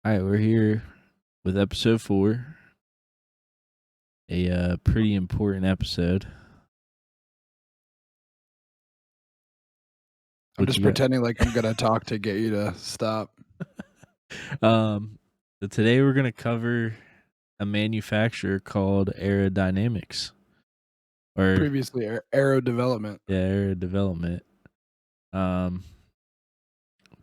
All right, we're here with episode 4, a pretty important episode. I'm What just you got? pretending like I'm gonna talk to get you to stop. So today we're gonna cover a manufacturer called Aerodynamics, or Previously, Aero Development. Aero Development. But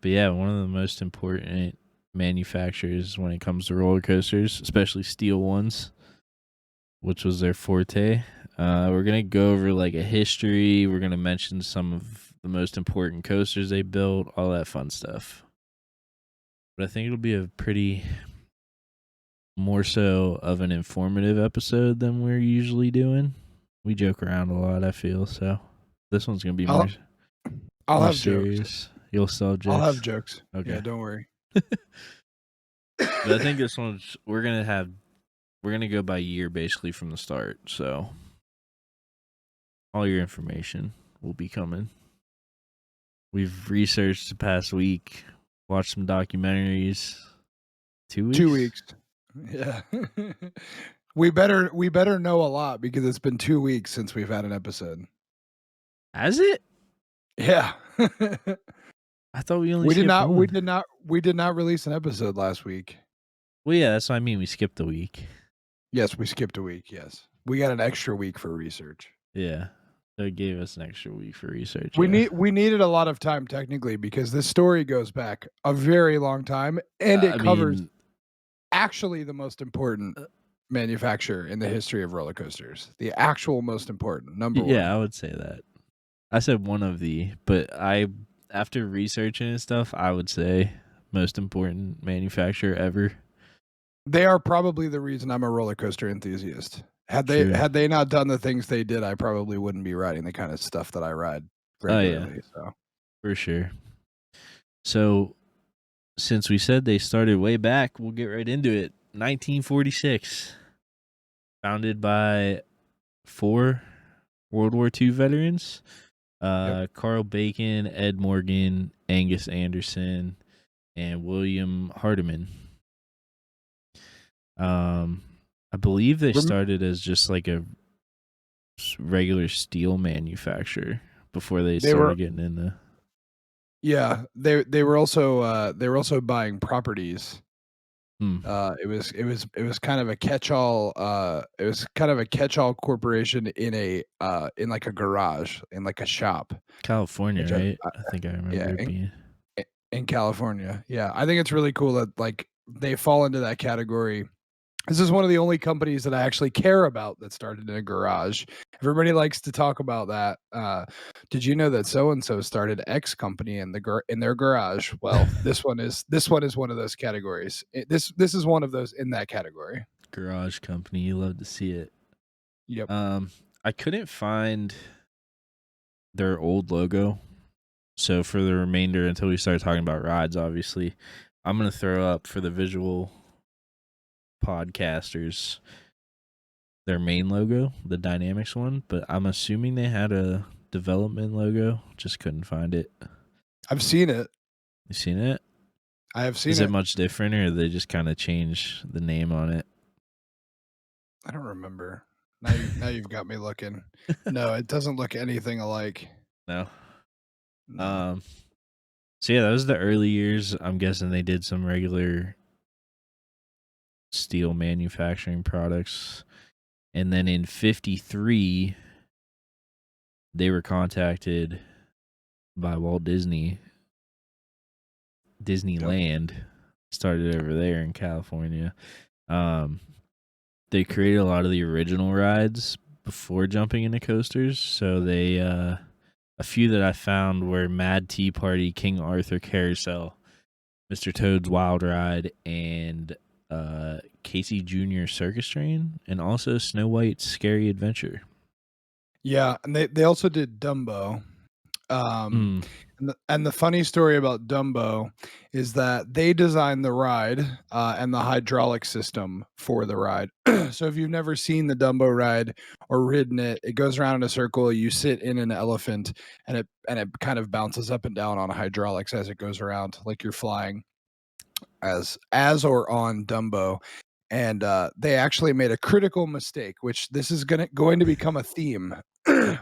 yeah, one of the most important manufacturers when it comes to roller coasters, especially steel ones, which was their forte. We're gonna go over like a history. We're gonna mention some of the most important coasters they built, all that fun stuff. But I think it'll be a pretty more so of an informative episode than we're usually doing. We joke around a lot, I feel, so this one's gonna be I'll more have serious. jokes. You'll still have jokes? I'll have jokes. Okay. Yeah, don't worry. But I think this one's we're gonna go by year basically from the start, so all your information will be coming. We've researched the past week, watched some documentaries. 2 weeks? 2 weeks. Yeah. we better know a lot because it's been 2 weeks since we've had an episode. Has it? Yeah. I thought we only we did not one. we did not release an episode last week. Well, yeah, that's what I mean. We skipped a week. Yes, we skipped a week. Yes. We got an extra week for research. Yeah. So it gave us an extra week for research. We needed a lot of time technically because this story goes back a very long time and it covers actually the most important manufacturer in the history of roller coasters. The actual most important, number one. Yeah, I would say that. I said one of the, but after researching and stuff, I would say most important manufacturer ever. They are probably the reason I'm a roller coaster enthusiast. Had they not done the things they did, I probably wouldn't be riding the kind of stuff that I ride regularly. Oh, yeah. So for sure. So since we said they started way back, we'll get right into it. 1946. Founded by 4 World War II veterans. Carl Bacon, Ed Morgan, Angus Anderson, and William Hardiman. I believe they started as just like a regular steel manufacturer before they started getting into. Yeah, they were also buying properties. It was kind of a catch-all. It was kind of a catch-all corporation in like a garage, in like a shop. California, right? I think I remember it being in California. Yeah, I think it's really cool that like they fall into that category. This is one of the only companies that I actually care about that started in a garage. Everybody likes to talk about that. Did you know that so and so started X company in their garage? Well, this one is one of those categories. This is one of those in that category. Garage company, you love to see it. Yep. I couldn't find their old logo, so for the remainder until we start talking about rides, obviously, I'm gonna throw up for the visual podcasters their main logo, the Dynamics one, but I'm assuming they had a development logo. Just couldn't find it. I've seen it. You've seen it? I have seen it. Is it much different, or they just kind of change the name on it? I don't remember. Now you've got me looking. No, it doesn't look anything alike. No. So yeah, that was the early years. I'm guessing they did some regular steel manufacturing products. And then in 1953, they were contacted by Walt Disneyland, started over there in California. They created a lot of the original rides before jumping into coasters. So they, a few that I found were Mad Tea Party, King Arthur Carousel, Mr. Toad's Wild Ride, and Casey Jr. Circus Train, and also Snow White's Scary Adventure. Yeah, and they also did Dumbo. And the funny story about Dumbo is that they designed the ride and the hydraulic system for the ride. So if you've never seen the Dumbo ride or ridden it, it goes around in a circle. You sit in an elephant, and it kind of bounces up and down on hydraulics as it goes around, like you're flying. as or on Dumbo. And they actually made a critical mistake, which this is going to become a theme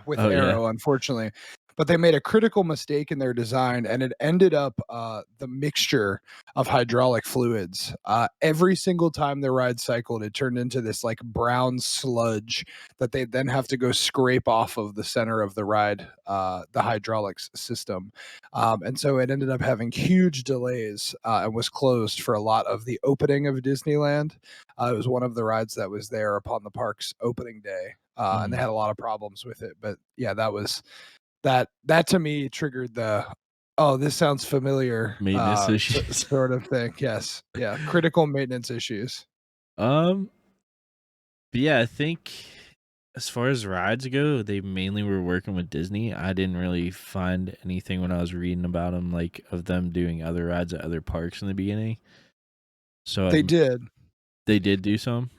with Oh yeah. Arrow, unfortunately. But they made a critical mistake in their design, and it ended up the mixture of hydraulic fluids. Every single time the ride cycled, it turned into this like brown sludge that they then have to go scrape off of the center of the ride, the hydraulics system. And so it ended up having huge delays and was closed for a lot of the opening of Disneyland. It was one of the rides that was there upon the park's opening day, and they had a lot of problems with it. But yeah, that to me triggered the oh, this sounds familiar Maintenance issues. sort of thing. Yes, yeah, critical maintenance issues. But yeah, I think as far as rides go, they mainly were working with Disney. I didn't really find anything when I was reading about them, like of them doing other rides at other parks in the beginning. So They did. they did do some.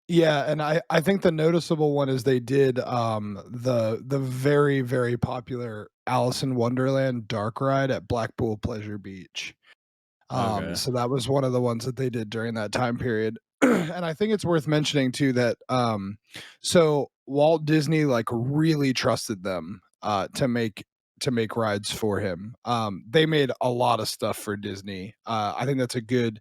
Yeah, and I think the noticeable one is they did the very, very popular Alice in Wonderland dark ride at Blackpool Pleasure Beach. Okay. So that was one of the ones that they did during that time period. And I think it's worth mentioning too that so Walt Disney like really trusted them to make rides for him. They made a lot of stuff for Disney. I think that's a good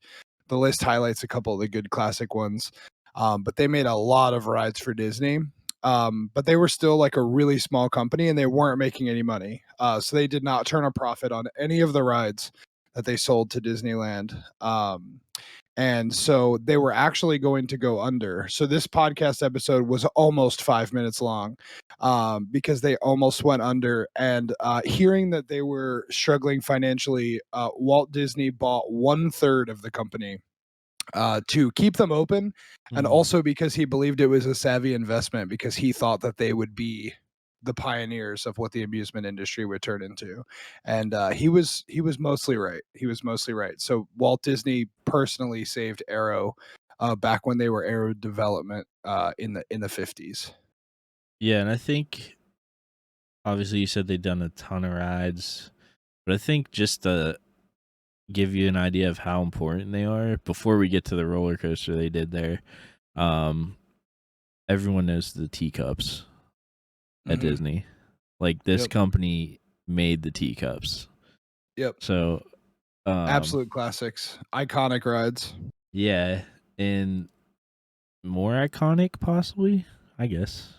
the list highlights a couple of the good classic ones. But they made a lot of rides for Disney. But they were still like a really small company and they weren't making any money. So they did not turn a profit on any of the rides that they sold to Disneyland. And so they were actually going to go under. So this podcast episode was almost 5 minutes long because they almost went under. And hearing that they were struggling financially, Walt Disney bought 1/3 of the company to keep them open, and also because he believed it was a savvy investment because he thought that they would be the pioneers of what the amusement industry would turn into. And he was mostly right. He was mostly right. So Walt Disney personally saved Arrow back when they were Arrow development in the 50s. Yeah, and I think obviously you said they've done a ton of rides, but I think just to give you an idea of how important they are, before we get to the roller coaster they did there, um, everyone knows the teacups at Disney. Like this Yep. company made the teacups. Yep. So Absolute classics, iconic rides. yeah, and more iconic possibly, I guess.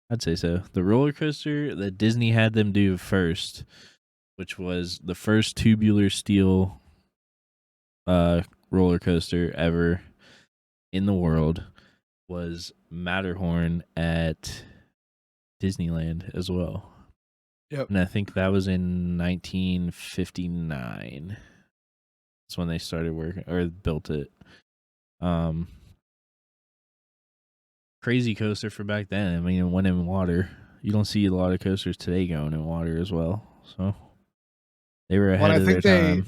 I'd say so. The roller coaster that Disney had them do first, which was the first tubular steel roller coaster ever in the world, was Matterhorn at Disneyland as well. Yep. And I think that was in 1959. That's when they started working or built it. Crazy coaster for back then. I mean, it went in water. You don't see a lot of coasters today going in water as well. So they were ahead of their time.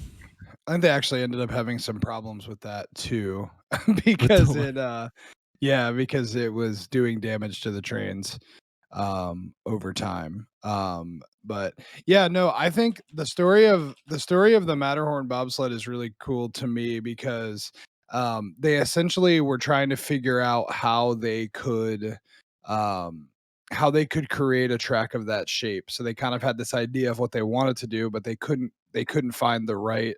I think they actually ended up having some problems with that too, because because it was doing damage to the trains over time. But yeah, no, I think the story of the Matterhorn bobsled is really cool to me because they essentially were trying to figure out how they could create a track of that shape. So they kind of had this idea of what they wanted to do, but they couldn't find the right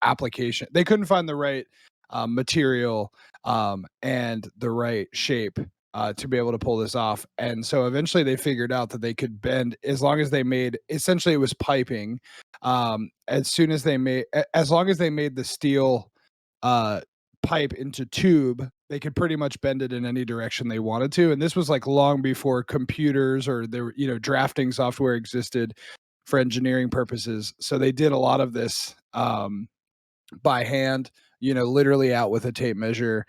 application. They couldn't find the right material and the right shape to be able to pull this off. And so eventually they figured out that they could bend as long as they made essentially it was piping. As long as they made the steel pipe into tube, they could pretty much bend it in any direction they wanted to. And this was like long before computers or there, drafting software existed for engineering purposes. So they did a lot of this by hand, literally out with a tape measure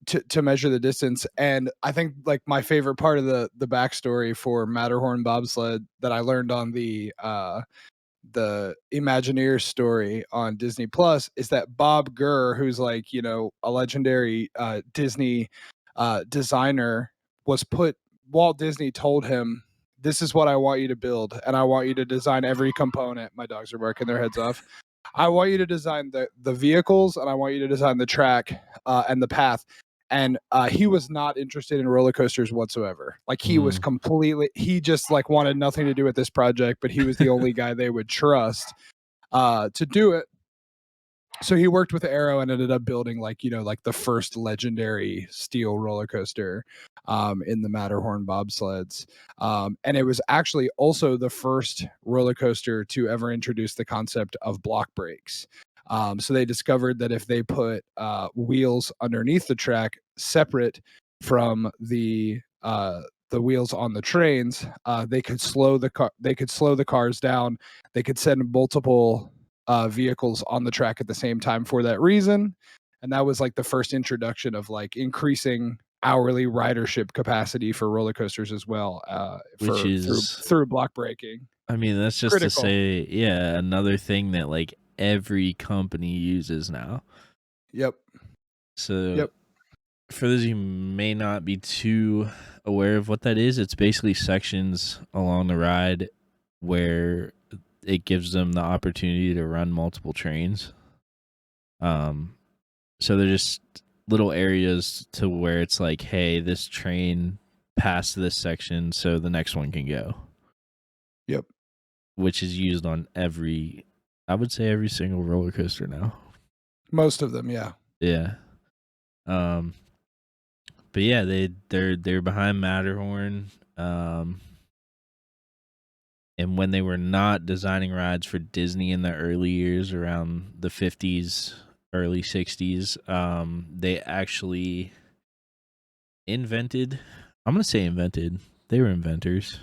to measure the distance. And I think like my favorite part of the backstory for Matterhorn bobsled that I learned on the Imagineer story on Disney Plus is that Bob Gurr, who's like, a legendary Disney designer, Walt Disney told him, "This is what I want you to build, and I want you to design every component." My dogs are barking their heads off. I want you to design the vehicles, and I want you to design the track and the path. And he was not interested in roller coasters whatsoever. Like he was completely, he just like wanted nothing to do with this project. But he was the only guy they would trust to do it. So he worked with Arrow and ended up building like, you know, like the first legendary steel roller coaster in the Matterhorn bobsleds. And it was actually also the first roller coaster to ever introduce the concept of block brakes. So they discovered that if they put wheels underneath the track separate from the wheels on the trains, they could slow the car. They could slow the cars down. They could send multiple vehicles on the track at the same time for that reason. And that was like the first introduction of like increasing hourly ridership capacity for roller coasters as well, Which is through block braking. I mean, that's just to Critical. say, yeah, another thing that like every company uses now. Yep. So Yep. for those who may not be too aware of what that is, it's basically sections along the ride where it gives them the opportunity to run multiple trains. So they're just little areas to where it's like, hey, this train passed this section, so the next one can go. Yep. Which is used on I would say every single roller coaster now. Most of them, yeah. Yeah. But yeah, they're behind Matterhorn. And when they were not designing rides for Disney in the early years, around the 50s, early 60s, they actually invented. I'm gonna say invented. They were inventors.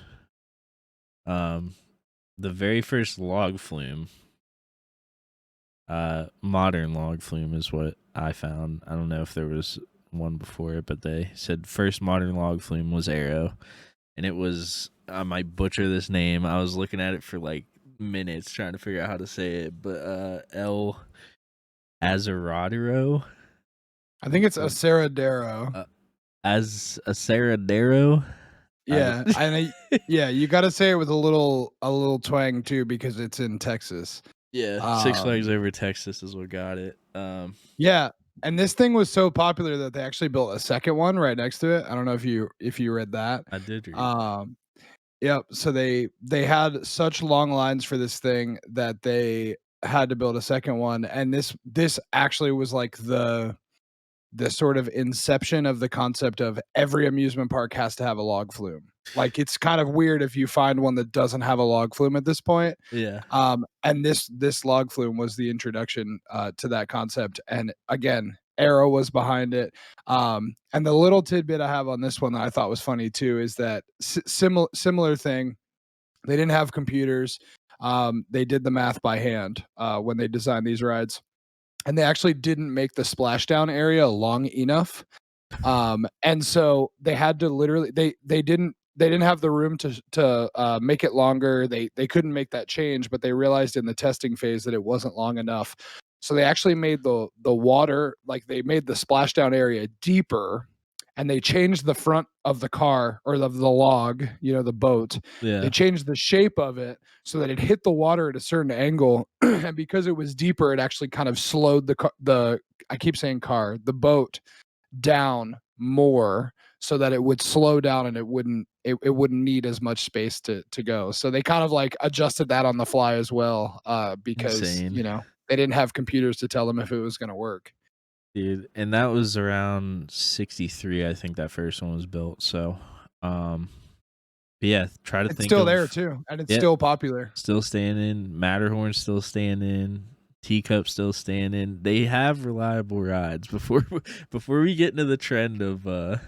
The very first log flume. Modern log flume is what I found. I don't know if there was one before it, but they said first modern log flume was Arrow, and it was, I might butcher this name. I was looking at it for like minutes trying to figure out how to say it, but El Azaradero. I think it's Aseradero. Azaradero. Yeah, yeah, you got to say it with a little twang too because it's in Texas. Yeah, Six Flags Over Texas is what got it. Yeah, and this thing was so popular that they actually built a second one right next to it. I don't know if you read that. I did read. Yep. So they had such long lines for this thing that they had to build a second one, and this actually was like the sort of inception of the concept of every amusement park has to have a log flume. Like it's kind of weird if you find one that doesn't have a log flume at this point. Yeah. And this log flume was the introduction to that concept. And again, Arrow was behind it. And the little tidbit I have on this one that I thought was funny too is that similar thing. They didn't have computers. They did the math by hand when they designed these rides, and they actually didn't make the splashdown area long enough. And so they had to literally they didn't have the room to make it longer. They couldn't make that change, but they realized in the testing phase that it wasn't long enough. So they actually made the water, like they made the splashdown area deeper, and they changed the front of the car or of the log, you know, the boat. Yeah. They changed the shape of it so that it hit the water at a certain angle, and because it was deeper, it actually kind of slowed the I keep saying car, the boat down more so that it would slow down and it wouldn't need as much space to go. So they kind of like adjusted that on the fly as well, because Insane. you know they didn't have computers to tell them if it was going to work. Dude, and that was around 63, I think that first one was built. So but yeah, try to It's think still of there too, and it's still popular. Still standing. Matterhorn still standing. Teacup still standing. They have reliable rides. Before we get into the trend of the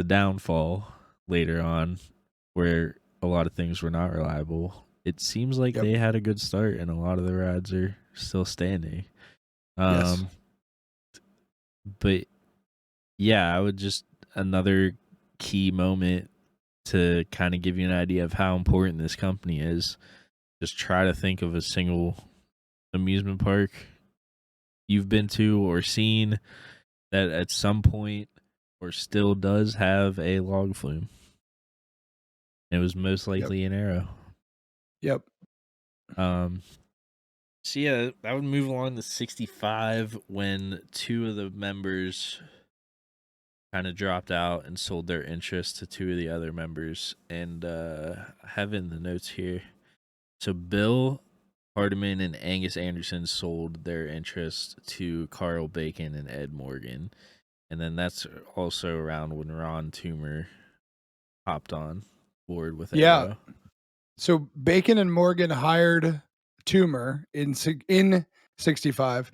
downfall later on, where a lot of things were not reliable, it seems like they had a good start, and a lot of the rides are still standing. Yes. But yeah, I would just, another key moment to kind of give you an idea of how important this company is. Just try to think of a single amusement park you've been to or seen that at some point or still does have a log flume. It was most likely an Arrow. Yep. So yeah, that would move along to 65 when two of the members kind of dropped out and sold their interest to two of the other members. And I have in the notes here. So Bill Hardiman and Angus Anderson sold their interest to Carl Bacon and Ed Morgan. And then that's also around when Ron Toomer hopped on board with Yeah. Arrow. So Bacon and Morgan hired Toomer in 65.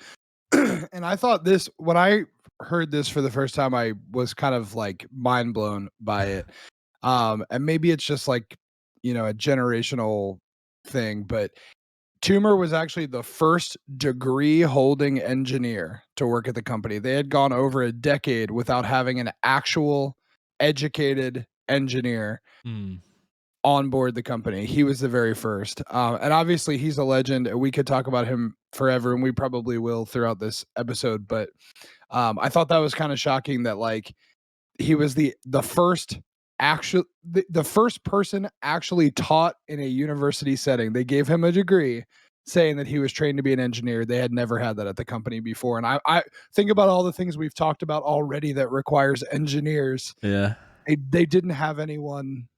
And I thought this, when I heard this for the first time, I was kind of like mind blown by it. And maybe it's just like, you know, a generational thing, but Toomer was actually the first degree holding engineer to work at the company. They had gone over a decade without having an actual educated engineer Hmm. on board the company. He was the very first. And obviously he's a legend. We could talk about him forever, and we probably will throughout this episode. But I thought that was kind of shocking that like he was the first actual the first person actually taught in a university setting. They gave him a degree saying that he was trained to be an engineer. They had never had that at the company before. And I think about all the things we've talked about already that requires engineers. Yeah. They didn't have anyone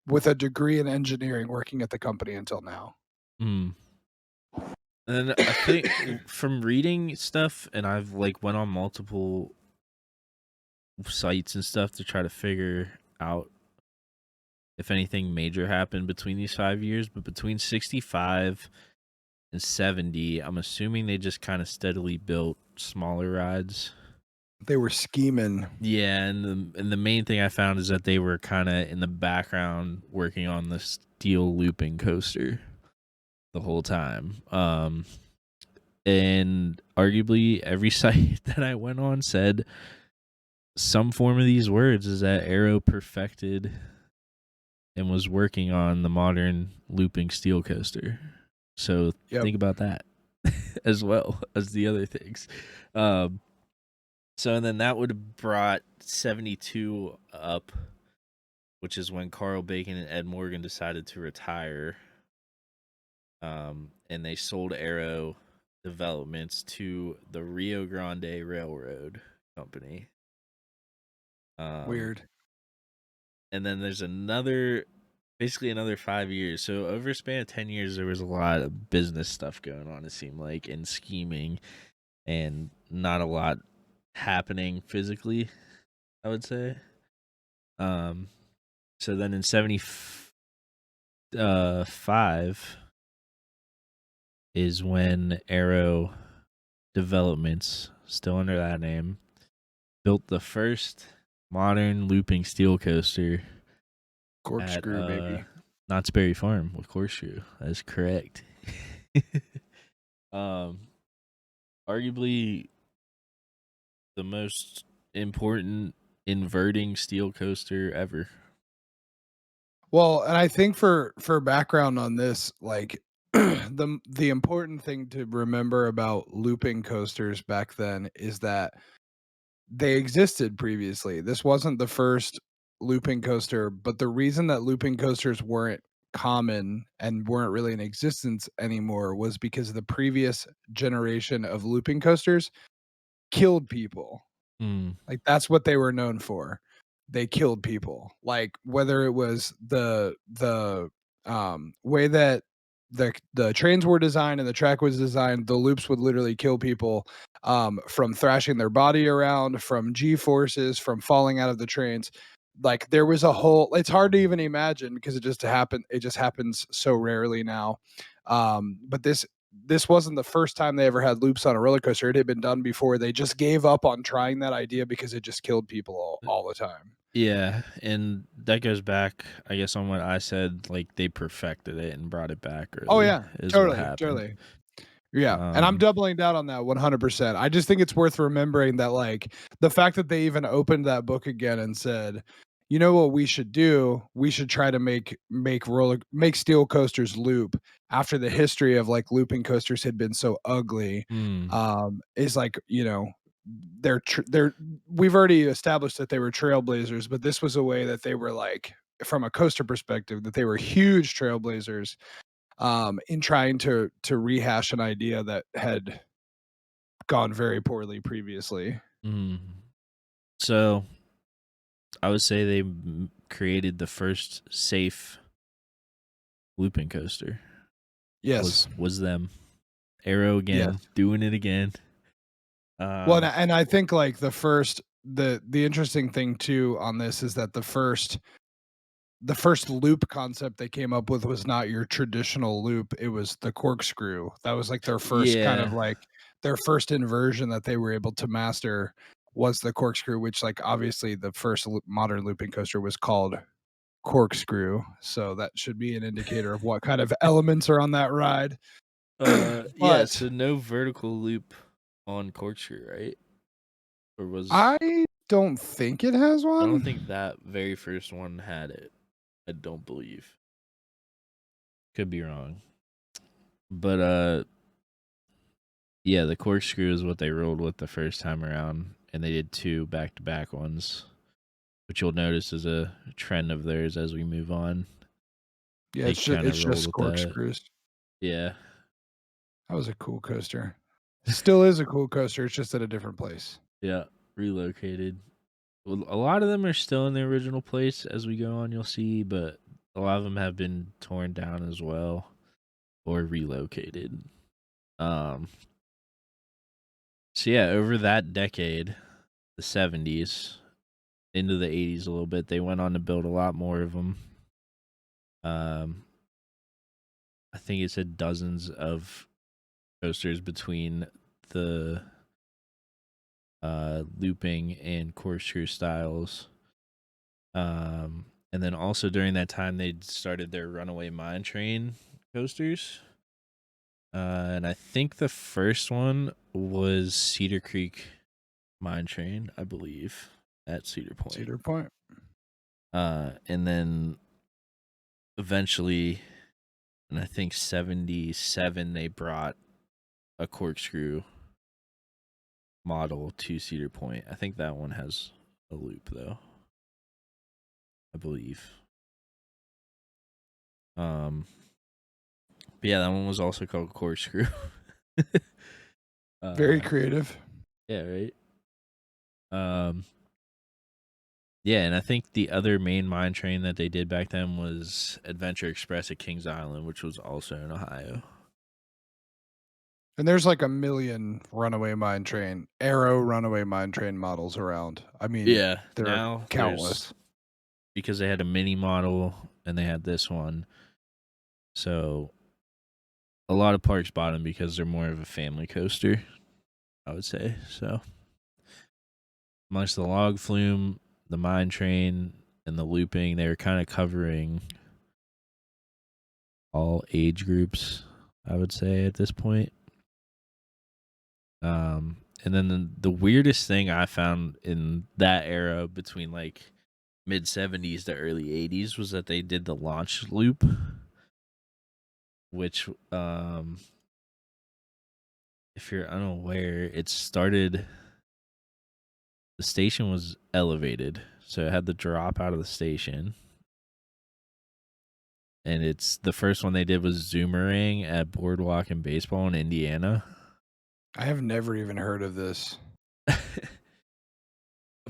with a degree in engineering working at the company until now. Hmm. And I think from reading stuff, and I've like went on multiple sites and stuff to try to figure out if anything major happened between these 5 years, but between 65 and 70, I'm assuming they just kind of steadily built smaller rides. They were scheming. Yeah, and the main thing I found is that they were kind of in the background working on the steel looping coaster the whole time. And arguably every site that I went on said some form of these words is that Arrow perfected and was working on the modern looping steel coaster. So think about that as well as the other things. So then that would have brought 72 up, which is when Carl Bacon and Ed Morgan decided to retire. And they sold Arrow developments to the Rio Grande Railroad Company. Weird. And then there's basically another 5 years. So over a span of 10 years, there was a lot of business stuff going on, it seemed like, and scheming, and not a lot happening physically, I would say. So then in 75 is when Arrow Developments, still under that name, built the first modern looping steel coaster. Corkscrew, baby. Knott's Berry Farm with Corkscrew. That is correct. Arguably the most important inverting steel coaster ever. Well, and I think for background on this, like the important thing to remember about looping coasters back then is that they existed previously. This wasn't the first looping coaster, but the reason that looping coasters weren't common and weren't really in existence anymore was because the previous generation of looping coasters killed people. Like that's what they were known for. They killed people. Like whether it was the way that the trains were designed and the track was designed, the loops would literally kill people from thrashing their body around, from G forces, from falling out of the trains. Like there was a whole, it's hard to even imagine because it just happened. It just happens so rarely now. But this wasn't the first time they ever had loops on a roller coaster. It had been done before. They just gave up on trying that idea because it just killed people all the time. Yeah, and that goes back, I guess, on what I said. Like they perfected it and brought it back early. Oh yeah, totally. Yeah, and I'm doubling down on that 100%. I just think it's worth remembering that, like, the fact that they even opened that book again and said, you know what we should do? We should try to make steel coasters loop after the history of like looping coasters had been so ugly. Is like, you know, we've already established that they were trailblazers, but this was a way that they were like, from a coaster perspective, that they were huge trailblazers. in trying to rehash an idea that had gone very poorly previously. Mm. So I would say they created the first safe looping coaster. Yes. Was them. Arrow again, Yes. doing it again. Well, and I think like the interesting thing too on this is that the first loop concept they came up with was not your traditional loop. It was the corkscrew. That was like their first kind of Yeah. like their first inversion that they were able to master was the corkscrew, which like obviously the first modern looping coaster was called corkscrew. So that should be an indicator of what kind of elements are on that ride. Yeah, But so no vertical loop on corkscrew, right? Or was I don't think it has I don't one. think that very first one had it. I don't believe. Could be wrong. But yeah, the corkscrew is what they rolled with the first time around, and they did 2 back-to-back ones, which you'll notice is a trend of theirs as we move on. Yeah, They kind it's of rolled just with that. corkscrews. Yeah. That was a cool coaster. Still is a cool coaster. It's just at a different place. Yeah, relocated. Well, a lot of them are still in the original place as we go on, you'll see, but a lot of them have been torn down as well or relocated. Um so yeah, over that decade, the 70s into the 80s a little bit, they went on to build a lot more of them. I think it said dozens of coasters between the looping and corkscrew styles. And then also during that time, they started their Runaway Mine Train coasters. And I think the first one was Cedar Creek Mine Train, I believe, at Cedar Point. Cedar Point. And then eventually, in I think 77, they brought a corkscrew model to Cedar Point. I think that one has a loop though, I believe. But yeah, that one was also called corkscrew. Very creative. Yeah, right. Yeah, and I think the other main mine train that they did back then was Adventure Express at Kings Island, which was also in Ohio. And there's like a million runaway mine train, Arrow runaway mine train models around. I mean, Yeah, there are now countless. because they had a mini model and they had this one. So a lot of parks bought them because they're more of a family coaster, I would say. So amongst the log flume, the mine train, and the looping, they were kind of covering all age groups, I would say, at this point. And then the weirdest thing I found in that era between like mid 70s to early 80s was that they did the launch loop, which if you're unaware, it started, the station was elevated, so it had the drop out of the station. And it's the first one they did was Zoomerang at Boardwalk and Baseball in Indiana. I have never even heard of this. I'm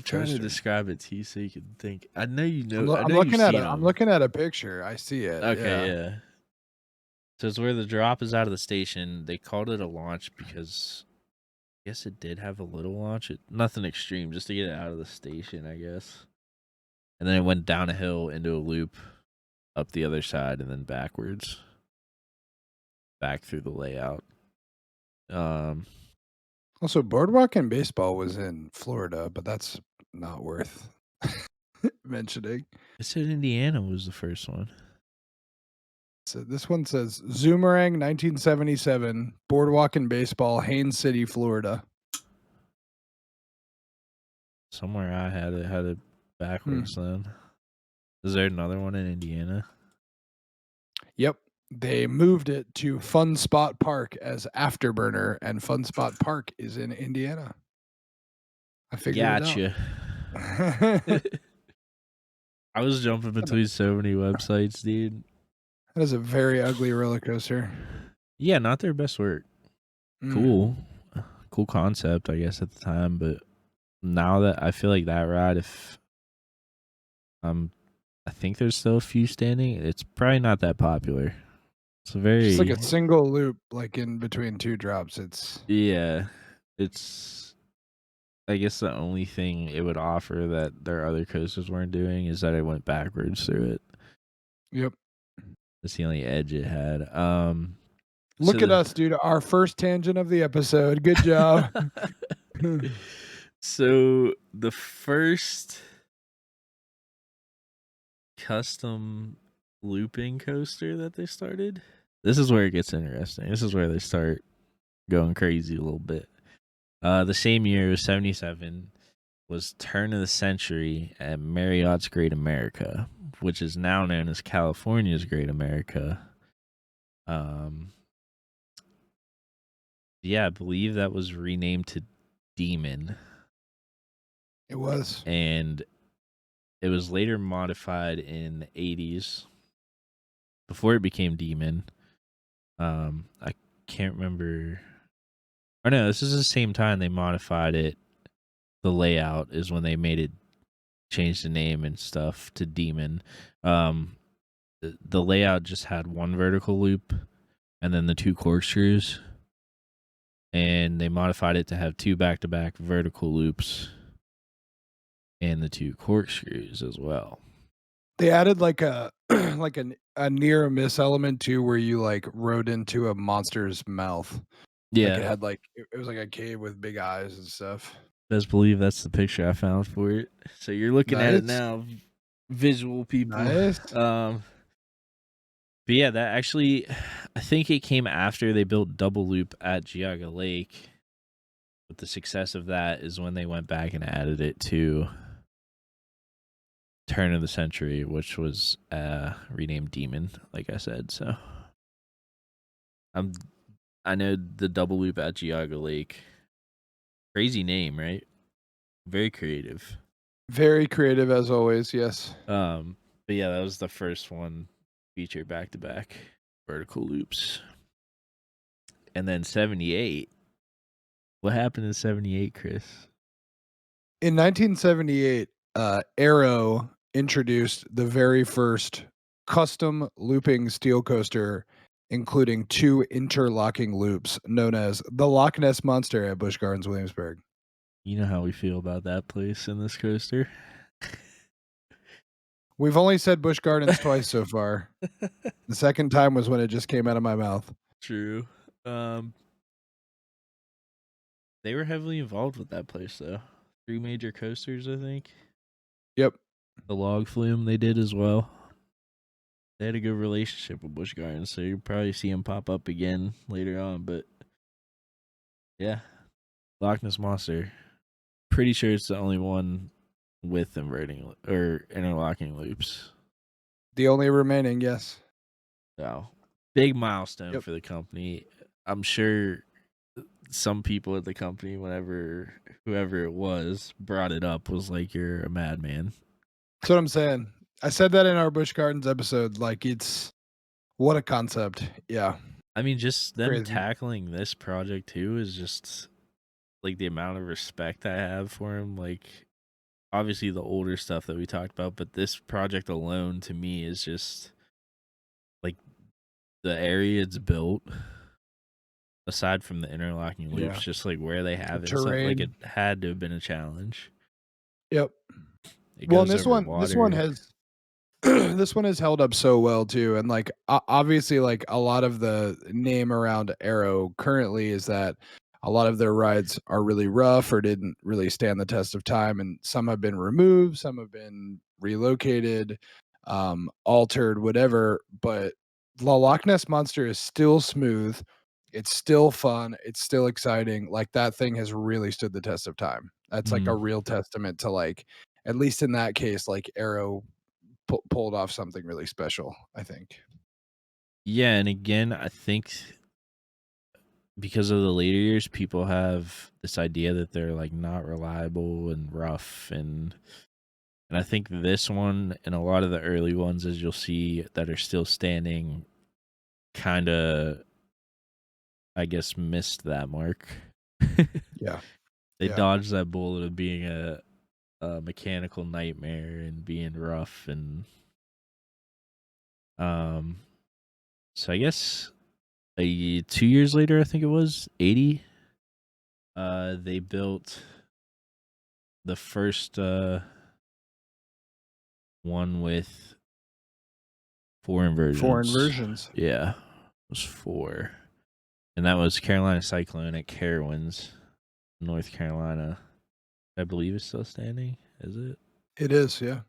trying to Coaster. describe it to you so you can think. I know you know. I'm looking at a picture. I see it. Okay, yeah. So it's where the drop is out of the station. They called it a launch because I guess it did have a little launch. Nothing extreme, just to get it out of the station, I guess. And then it went down a hill into a loop, up the other side, and then backwards, back through the layout. Also, Boardwalk and Baseball was in Florida, but that's not worth mentioning. I said Indiana was the first one. So this one says Zoomerang 1977, Boardwalk and Baseball, Haines City, Florida. Somewhere I had it backwards then. Is there another one in Indiana? Yep. They moved it to Fun Spot Park as Afterburner, and Fun Spot Park is in Indiana. I figured it out. I was jumping between so many websites, dude. That is a very ugly roller coaster. Yeah, not their best work. Mm. Cool. Cool concept, I guess, at the time, but now that I feel like that ride, if I think there's still a few standing, it's probably not that popular. It's a Just like very a single loop, like in between two drops. It's yeah. It's I guess the only thing it would offer that their other coasters weren't doing is that it went backwards through it. yep. That's the only edge it had. So Look at us, dude. Our first tangent of the episode. Good job. so the first custom looping coaster that they started. This is where it gets interesting. This is where they start going crazy a little bit. The same year, it was 77, was Turn of the Century at Marriott's Great America, which is now known as California's Great America. Yeah, I believe that was renamed to Demon. It was. And it was later modified in the 80s before it became Demon. I can't remember. Oh no, this is the same time they modified it. The layout is when they made it change the name and stuff to Demon. The layout just had one vertical loop and then the two corkscrews. And they modified it to have two back-to-back vertical loops and the two corkscrews as well. They added like a a near miss element too, where you like rode into a monster's mouth. Yeah, Like it had like it was like a cave with big eyes and stuff. best believe that's the picture I found for it. So you're looking at it Nice. now, visual people. Nice. But yeah, that actually, I think it came after they built Double Loop at Geauga Lake. But the success of that is when they went back and added it to Turn of the Century, which was renamed Demon, like I said. So I know the Double Loop at Geauga Lake. Crazy name, right? Very creative. Very creative as always. Yes. But yeah, that was the first one featured back to back vertical loops. And then 78. What happened in 78, Chris? In 1978, Arrow introduced the very first custom looping steel coaster, including two interlocking loops known as the Loch Ness Monster at Busch Gardens, Williamsburg. You know how we feel about that place in this coaster. We've only said Busch Gardens twice so far. The second time was when it just came out of my mouth. True. They were heavily involved with that place, though. 3 major coasters, I think. Yep. The log flume they did as well. They had a good relationship with Busch Gardens, so you'll probably see them pop up again later on. But yeah, Loch Ness Monster. Pretty sure it's the only one with inverting or interlocking loops. The only remaining, yes. So big milestone Yep. for the company. I'm sure some people at the company, whoever it was, brought it up, was like, "You're a madman." That's what I'm saying. I said that in our Busch Gardens episode. Like, it's what a concept. Yeah. I mean, just them Crazy. tackling this project too is just like the amount of respect I have for him. Like, obviously the older stuff that we talked about, but this project alone to me is just like the area it's built. Aside from the interlocking loops, Yeah. just like where they have it, terrain. stuff, like it had to have been a challenge. Yep. It Well, goes and this over one this water. one has this one has held up so well too, and like obviously like a lot of the name around Arrow currently is that a lot of their rides are really rough or didn't really stand the test of time, and some have been removed, some have been relocated, altered, whatever. But the Loch Ness Monster is still smooth, it's still fun, it's still exciting. Like that thing has really stood the test of time. That's like a real testament to like, at least in that case, like Arrow pulled off something really special, I think. Yeah, and again, I think because of the later years, people have this idea that they're like not reliable and rough, and And I think this one and a lot of the early ones, as you'll see, that are still standing, kind of, I guess, missed that mark. Yeah. They Yeah. dodged that bullet of being a mechanical nightmare and being rough, and so I guess 2 years later, I think it was 80. They built the first one with 4 4 inversions. inversions. Yeah, it was 4, and that was Carolina Cyclone at Carowinds, North Carolina. I believe it's still standing. Is it? It is, yeah.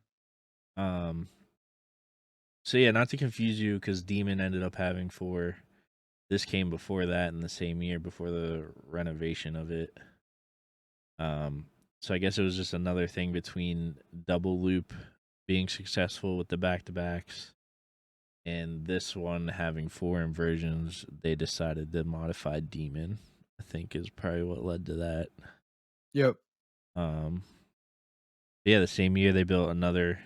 So yeah, not to confuse you, because Demon ended up having 4. This came before that in the same year, before the renovation of it. So I guess it was just another thing between Double Loop being successful with the back-to-backs and this one having 4 inversions. They decided to modify Demon, I think, is probably what led to that. Yep. Yeah, the same year they built another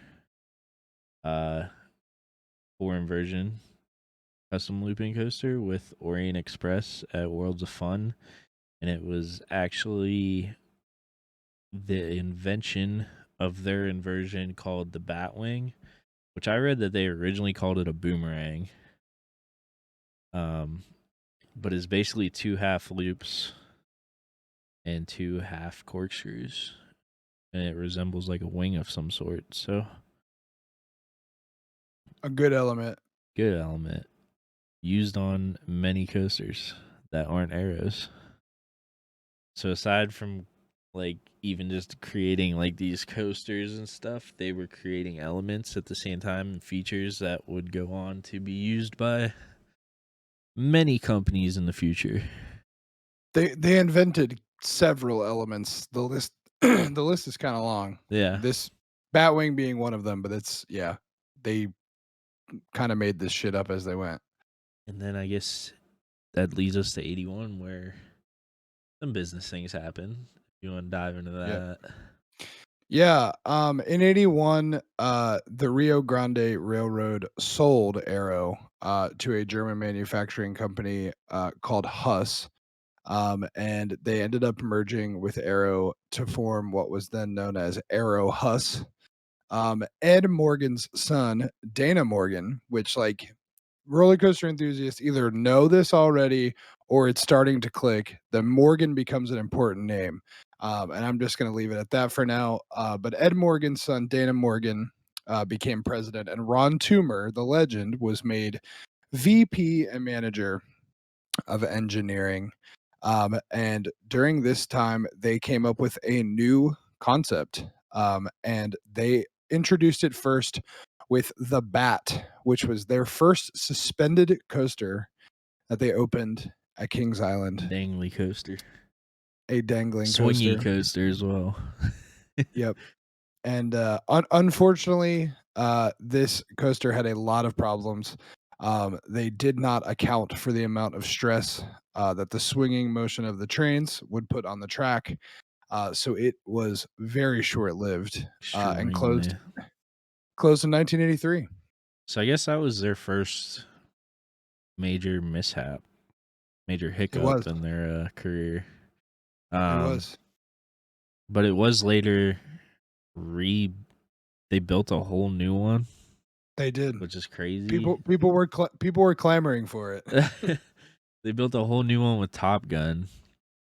4 inversion custom looping coaster with Orient Express at Worlds of Fun, and it was actually the invention of their inversion called the Batwing, which I read that they originally called it a boomerang. But it's basically 2 half loops and 2 half corkscrews, and it resembles like a wing of some sort. So A good element. good element used on many coasters that aren't arrows. So aside from like even just creating like these coasters and stuff, they were creating elements at the same time and features that would go on to be used by many companies in the future. They invented several elements. The list the list is kind of long. Yeah. This Batwing being one of them, but it's they kind of made this shit up as they went. And then I guess that leads us to 81, where some business things happen. If you want to dive into Yeah. that. Yeah, in 81, the Rio Grande Railroad sold Arrow to a German manufacturing company called Huss. And they ended up merging with Arrow to form what was then known as Arrow Huss. Ed Morgan's son, Dana Morgan, which like roller coaster enthusiasts either know this already or it's starting to click. The Morgan becomes an important name. And I'm just going to leave it at that for now. But Ed Morgan's son, Dana Morgan, became president, and Ron Toomer, the legend, was made VP and manager of engineering. And during this time, they came up with a new concept, and they introduced it first with the Bat, which was their first suspended coaster that they opened at Kings Island. Dangly coaster. A dangling Swingy coaster. coaster as well. Yep. And unfortunately, this coaster had a lot of problems. They did not account for the amount of stress that the swinging motion of the trains would put on the track. So it was very short-lived and closed Extremely. in 1983. So I guess that was their first major mishap, major It hiccup was. in their career. It was. But it was later they built a whole new one, They did. which is crazy. People were clamoring for it. They built a whole new one with Top Gun,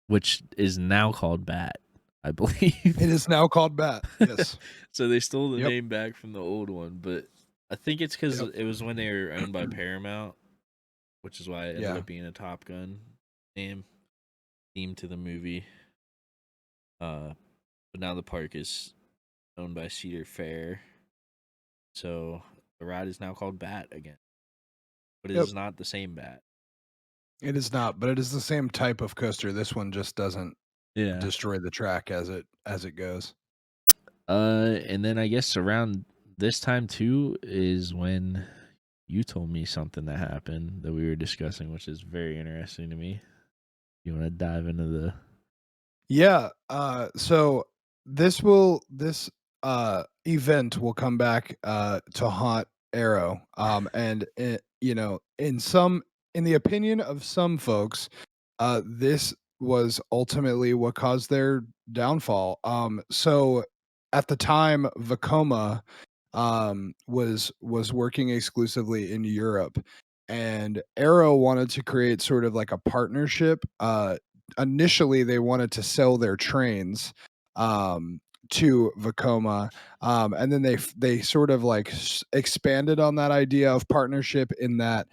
which is now called Bat, I believe. It is now called Bat. Yes. So they stole the Yep. name back from the old one, but I think it's because Yep. it was when they were owned by Paramount, which is why it ended Yeah. up being a Top Gun name themed to the movie. But now the park is owned by Cedar Fair, so the ride is now called Bat again, but it Yep. is not the same Bat. It is not, but it is the same type of coaster. This one just doesn't Yeah. destroy the track as it goes. And then I guess around this time too is when you told me something that happened that we were discussing, which is very interesting to me. You want to dive into the? Yeah. So this event will come back to haunt Arrow. And it, you know, in the opinion of some folks, this was ultimately what caused their downfall. So at the time, Vekoma was working exclusively in Europe, and Arrow wanted to create sort of like a partnership. Initially, they wanted to sell their trains um, to Vekoma, and then they sort of like expanded on that idea of partnership in that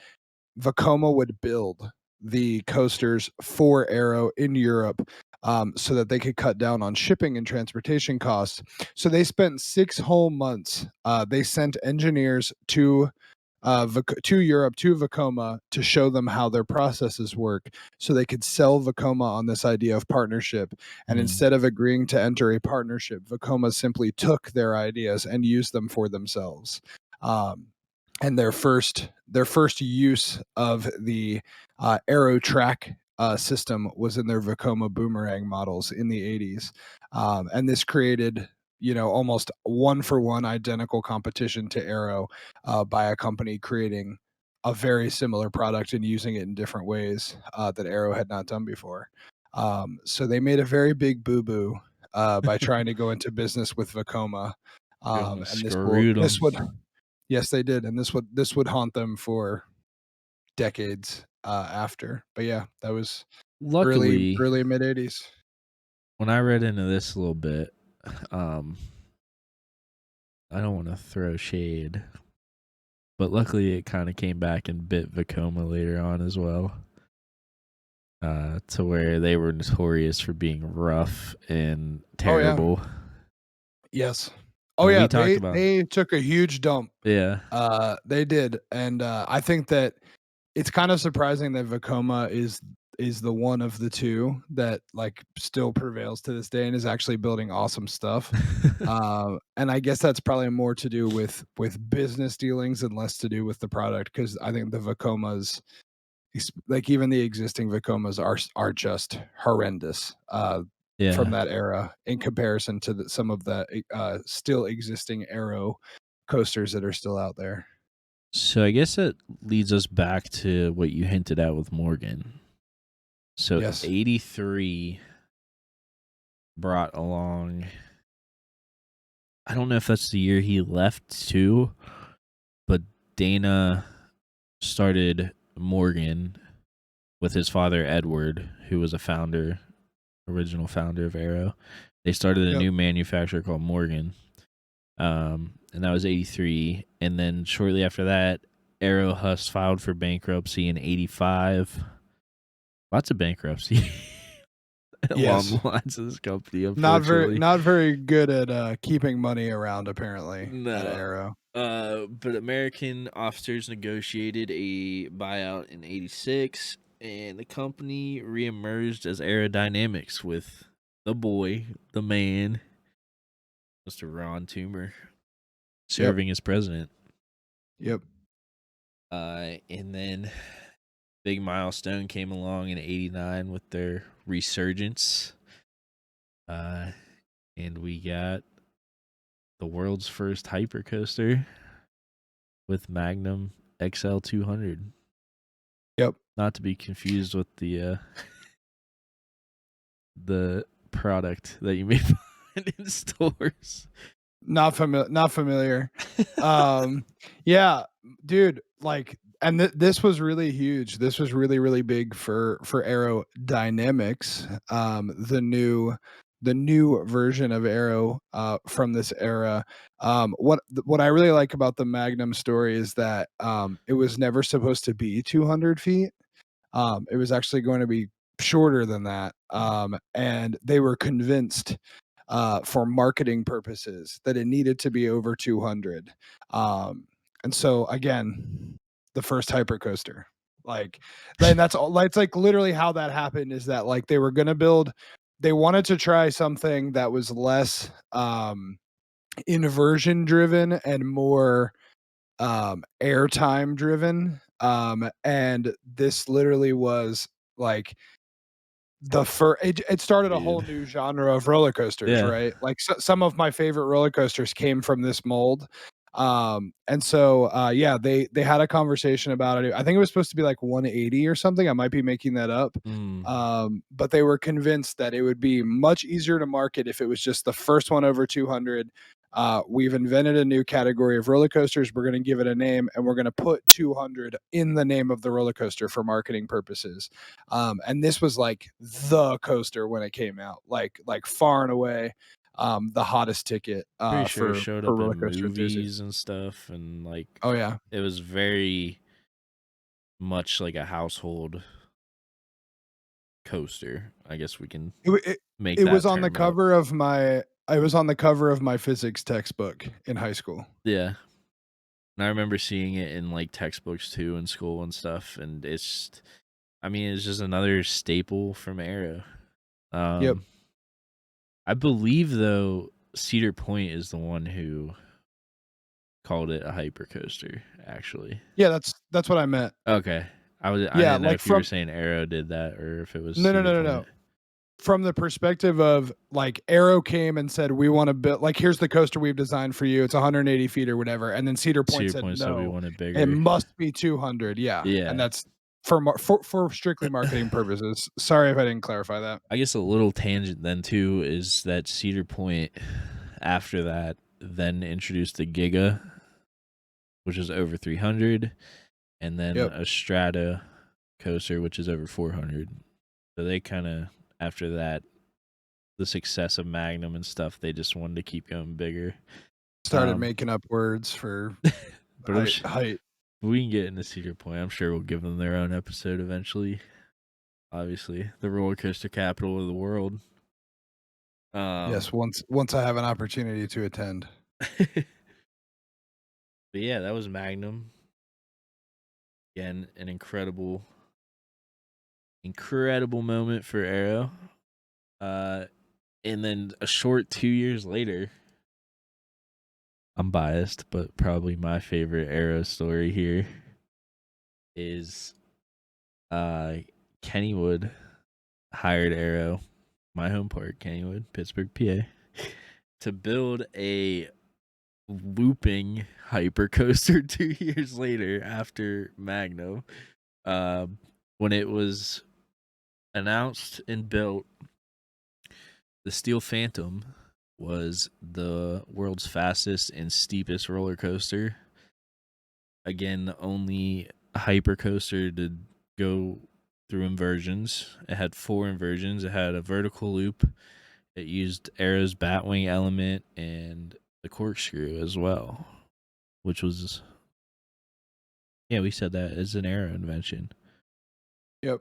Vekoma would build the coasters for Arrow in Europe, so that they could cut down on shipping and transportation costs. So they spent 6 whole months. They sent engineers to Europe, to Vekoma, to show them how their processes work so they could sell Vekoma on this idea of partnership. And Mm. instead of agreeing to enter a partnership, Vekoma simply took their ideas and used them for themselves. And their first use of the Aero Track system was in their Vekoma Boomerang models in the 80s. And this created, almost one for one identical competition to Aero, by a company creating a very similar product and using it in different ways that Aero had not done before. So they made a very big boo boo by trying to go into business with Vekoma. They almost And screwed this them. would Yes, they did, and this would haunt them for decades after. But yeah, that was early Luckily, early mid '80s. when I read into this a little bit, um, I don't want to throw shade, but luckily it kind of came back and bit Vekoma later on as well. To where they were notorious for being rough and Oh yeah, terrible. yes. Oh And yeah, we talked they about, they took a huge dump. yeah. They did, and I think that it's kind of surprising that Vekoma is the one of the two that like still prevails to this day and is actually building awesome stuff. And I guess that's probably more to do with business dealings and less to do with the product, because I think the Vekomas, like even the existing Vekomas, are just horrendous from Yeah. that era in comparison to some of the still existing Aero coasters that are still out there. So I guess it leads us back to what you hinted at with Morgan. So Yes. 83 brought along, I don't know if that's the year he left too, but Dana started Morgan with his father Edward, who was original founder of Arrow. They started a Yep. new manufacturer called Morgan. And that was 83. And then shortly after that, Arrow Huss filed for bankruptcy in 85. Lots of bankruptcy along Yes. the lines of this company, Not very unfortunately. not very good at keeping money around apparently at No. Arrow. But American officers negotiated a buyout in 86, and the company reemerged as Aerodynamics with the boy, the man, Mr. Ron Toomer, Yep. serving as president. Yep. And then big milestone came along in 89 with their resurgence. And we got the world's first hypercoaster with Magnum XL 200. Yep. Not to be confused with the product that you may find in stores. Not familiar. Yeah, dude, like, and this was really huge. This was really, really big for Aero Dynamics. The new version of Aero from this era. What I really like about the Magnum story is that it was never supposed to be 200 feet. It was actually going to be shorter than that. And they were convinced for marketing purposes that it needed to be over 200. And so again, the first hypercoaster, like, then that's all. It's like literally how that happened is that like they wanted to try something that was less inversion driven and more airtime driven. And this literally was like it started a whole Dude. new genre of roller coasters, Yeah. right? Like some of my favorite roller coasters came from this mold. And so yeah, they had a conversation about it. I think it was supposed to be like 180 or something. I might be making that up. Mm. But they were convinced that it would be much easier to market if it was just the first one over 200. We've invented a new category of roller coasters. We're going to give it a name, and we're going to put 200 in the name of the roller coaster for marketing purposes. And this was like the coaster when it came out, like far and away the hottest ticket Pretty sure it showed for up roller in coaster enthusiasts. movies and stuff, and like Oh yeah, it was very much like a household coaster. I guess we can it, wa- it make it was that on the term up. cover of my. I was on the cover of my physics textbook in high school. Yeah. And I remember seeing it in like textbooks too in school and stuff, and I mean, it's just another staple from Arrow. Yep. Um, I believe though Cedar Point is the one who called it a hypercoaster. Actually, Yeah, that's what I meant. okay. I Yeah, didn't know like if you were from saying Arrow did that or if it was no, no, Cedar no, no, Point. no. From the perspective of like Arrow came and said, we want to build, like, here's the coaster we've designed for you. It's 180 feet or whatever. And then Cedar Point Cedar said, Point said we no, want it it bigger. must be 200. Yeah. And Yeah. that's for strictly marketing purposes. Sorry if I didn't clarify that. I guess a little tangent then too is that Cedar Point after that then introduced the Giga, which is over 300, and then Yep. a Strata coaster, which is over 400. So they kind of, after that, the success of Magnum and stuff, they just wanted to keep going bigger. Started making up words for But height. we can get into Cedar Point. I'm sure we'll give them their own episode eventually. Obviously, the roller coaster capital of the world. Yes, once I have an opportunity to attend. But yeah, that was Magnum. Again, an incredible moment for Arrow. And then a short 2 years later, I'm biased, but probably my favorite Arrow story here is Kennywood hired Arrow, my home park, Kennywood, Pittsburgh, PA, to build a looping hypercoaster 2 years later after Magnum. When it was announced and built, the Steel Phantom was the world's fastest and steepest roller coaster. Again, the only hypercoaster to go through inversions. It had 4 inversions. It had a vertical loop. It used Arrow's Batwing element and the corkscrew as well, which was, yeah, we said that is an Arrow invention. Yep.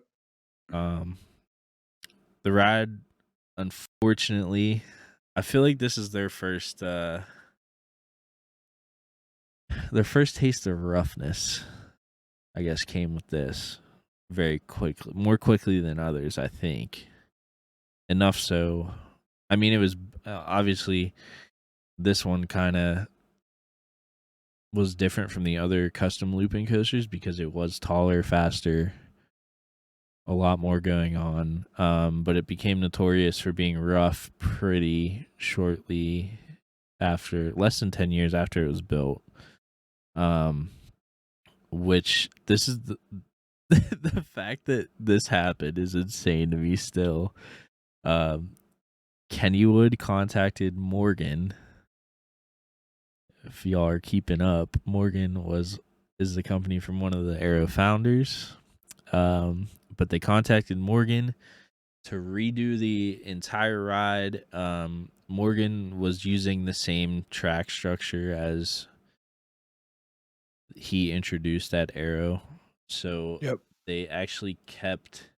The ride, unfortunately, I feel like this is their first taste of roughness, I guess, came with this very quickly, more quickly than others, I think. Enough so, I mean, it was obviously this one kind of was different from the other custom looping coasters because it was taller, faster, a lot more going on. But it became notorious for being rough pretty shortly after, less than 10 years after it was built. Which this is the fact that this happened is insane to me still. Kennywood contacted Morgan. If y'all are keeping up, Morgan is the company from one of the Arrow founders. But they contacted Morgan to redo the entire ride. Morgan was using the same track structure as he introduced at Arrow. So Yep. they actually kept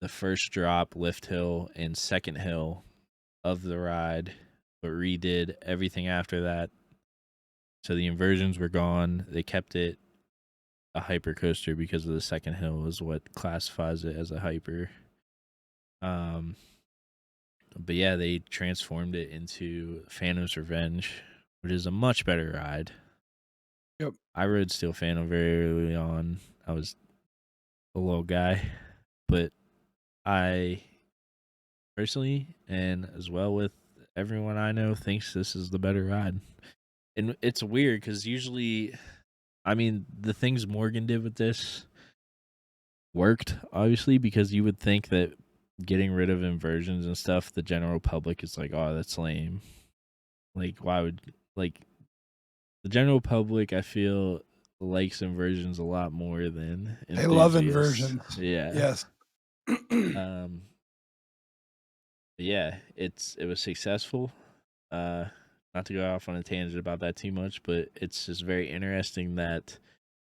the first drop, lift hill, and second hill of the ride, but redid everything after that. So the inversions were gone. They kept it a hyper coaster because of the second hill is what classifies it as a hyper. But yeah, they transformed it into Phantom's Revenge, which is a much better ride. Yep. I rode Steel Phantom very early on. I was a little guy, but I personally, and as well with everyone I know, thinks this is the better ride. And it's weird because usually, I mean, the things Morgan did with this worked, obviously, because you would think that getting rid of inversions and stuff, the general public is like, oh, that's lame. Like, why would, like, the general public, I feel, likes inversions a lot more than They love enthusiasts. inversions. Yeah. Yes. Um, yeah, it was successful. Uh, Not to go off on a tangent about that too much, but it's just very interesting that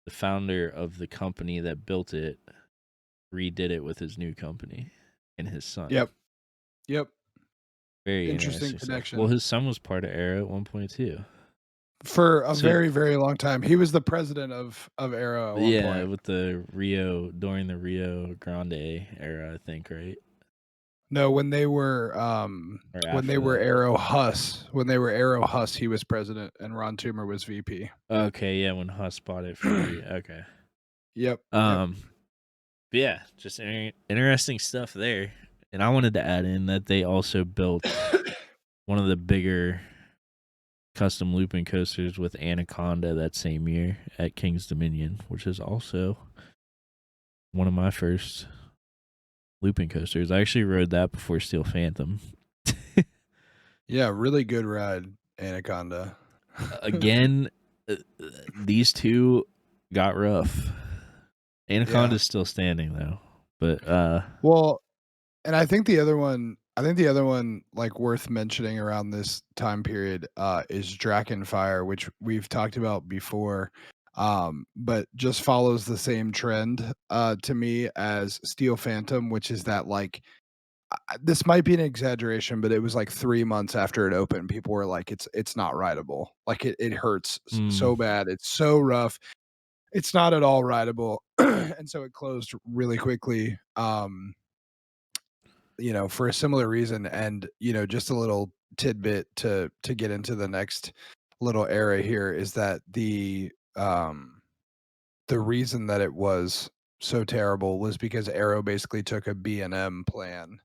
the founder of the company that built it redid it with his new company and his son. Yep. Yep. Very Interesting interesting stuff. Well, connection. his son was part of Arrow at one point too. For a So very, very long time. He was the president of Arrow at one yeah, point. with the Rio during the Rio Grande era, I think, right? No, when they Or after were that. Arrow Huss, he was president and Ron Toomer was VP. Okay, yeah, when Huss bought it for okay. Yep. Yep. But yeah, just interesting stuff there. And I wanted to add in that they also built one of the bigger custom looping coasters with Anaconda that same year at King's Dominion, which is also one of my first looping coasters. I actually rode that before Steel Phantom. Yeah, really good ride, Anaconda. Again, these two got rough. Anaconda's still standing though, but Well, and I think the other one like worth mentioning around this time period is Drakenfire, which we've talked about before. But just follows the same trend to me as Steel Phantom, which is that like this might be an exaggeration, but it was like 3 months after it opened, people were like, it's not rideable. Like it hurts so bad. It's so rough. It's not at all rideable. And so it closed really quickly. For a similar reason. And, just a little tidbit to get into the next little era here is that the reason that it was so terrible was because Arrow basically took a B&M plan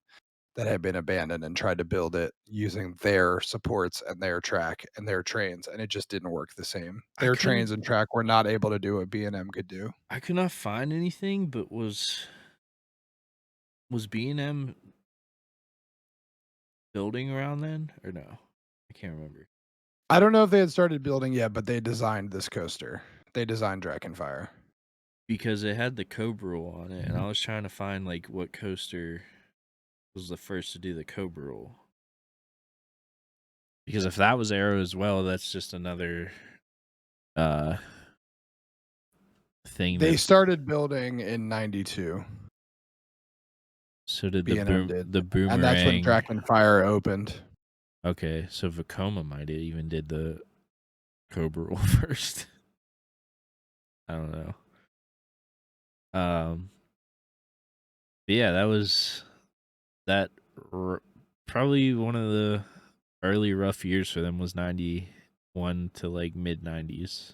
that had been abandoned and tried to build it using their supports and their track and their trains, and it just didn't work the same. I Their couldn't trains and track were not able to do what B&M could do. I could not find anything, but was B&M building around then or no? I can't remember. I don't know if they had started building yet, but they designed this coaster. They designed Drakenfire. Because it had the Cobra roll on it, and I was trying to find like what coaster was the first to do the Cobra roll. Because if that was Arrow as well, that's just another thing They that started building in '92. so did B&M did, the boomerang. and that's when Drakenfire opened. Okay, so Vekoma might have even did the Cobra roll first. I don't know. But yeah, that was probably one of the early rough years for them was 91 to like mid 90s.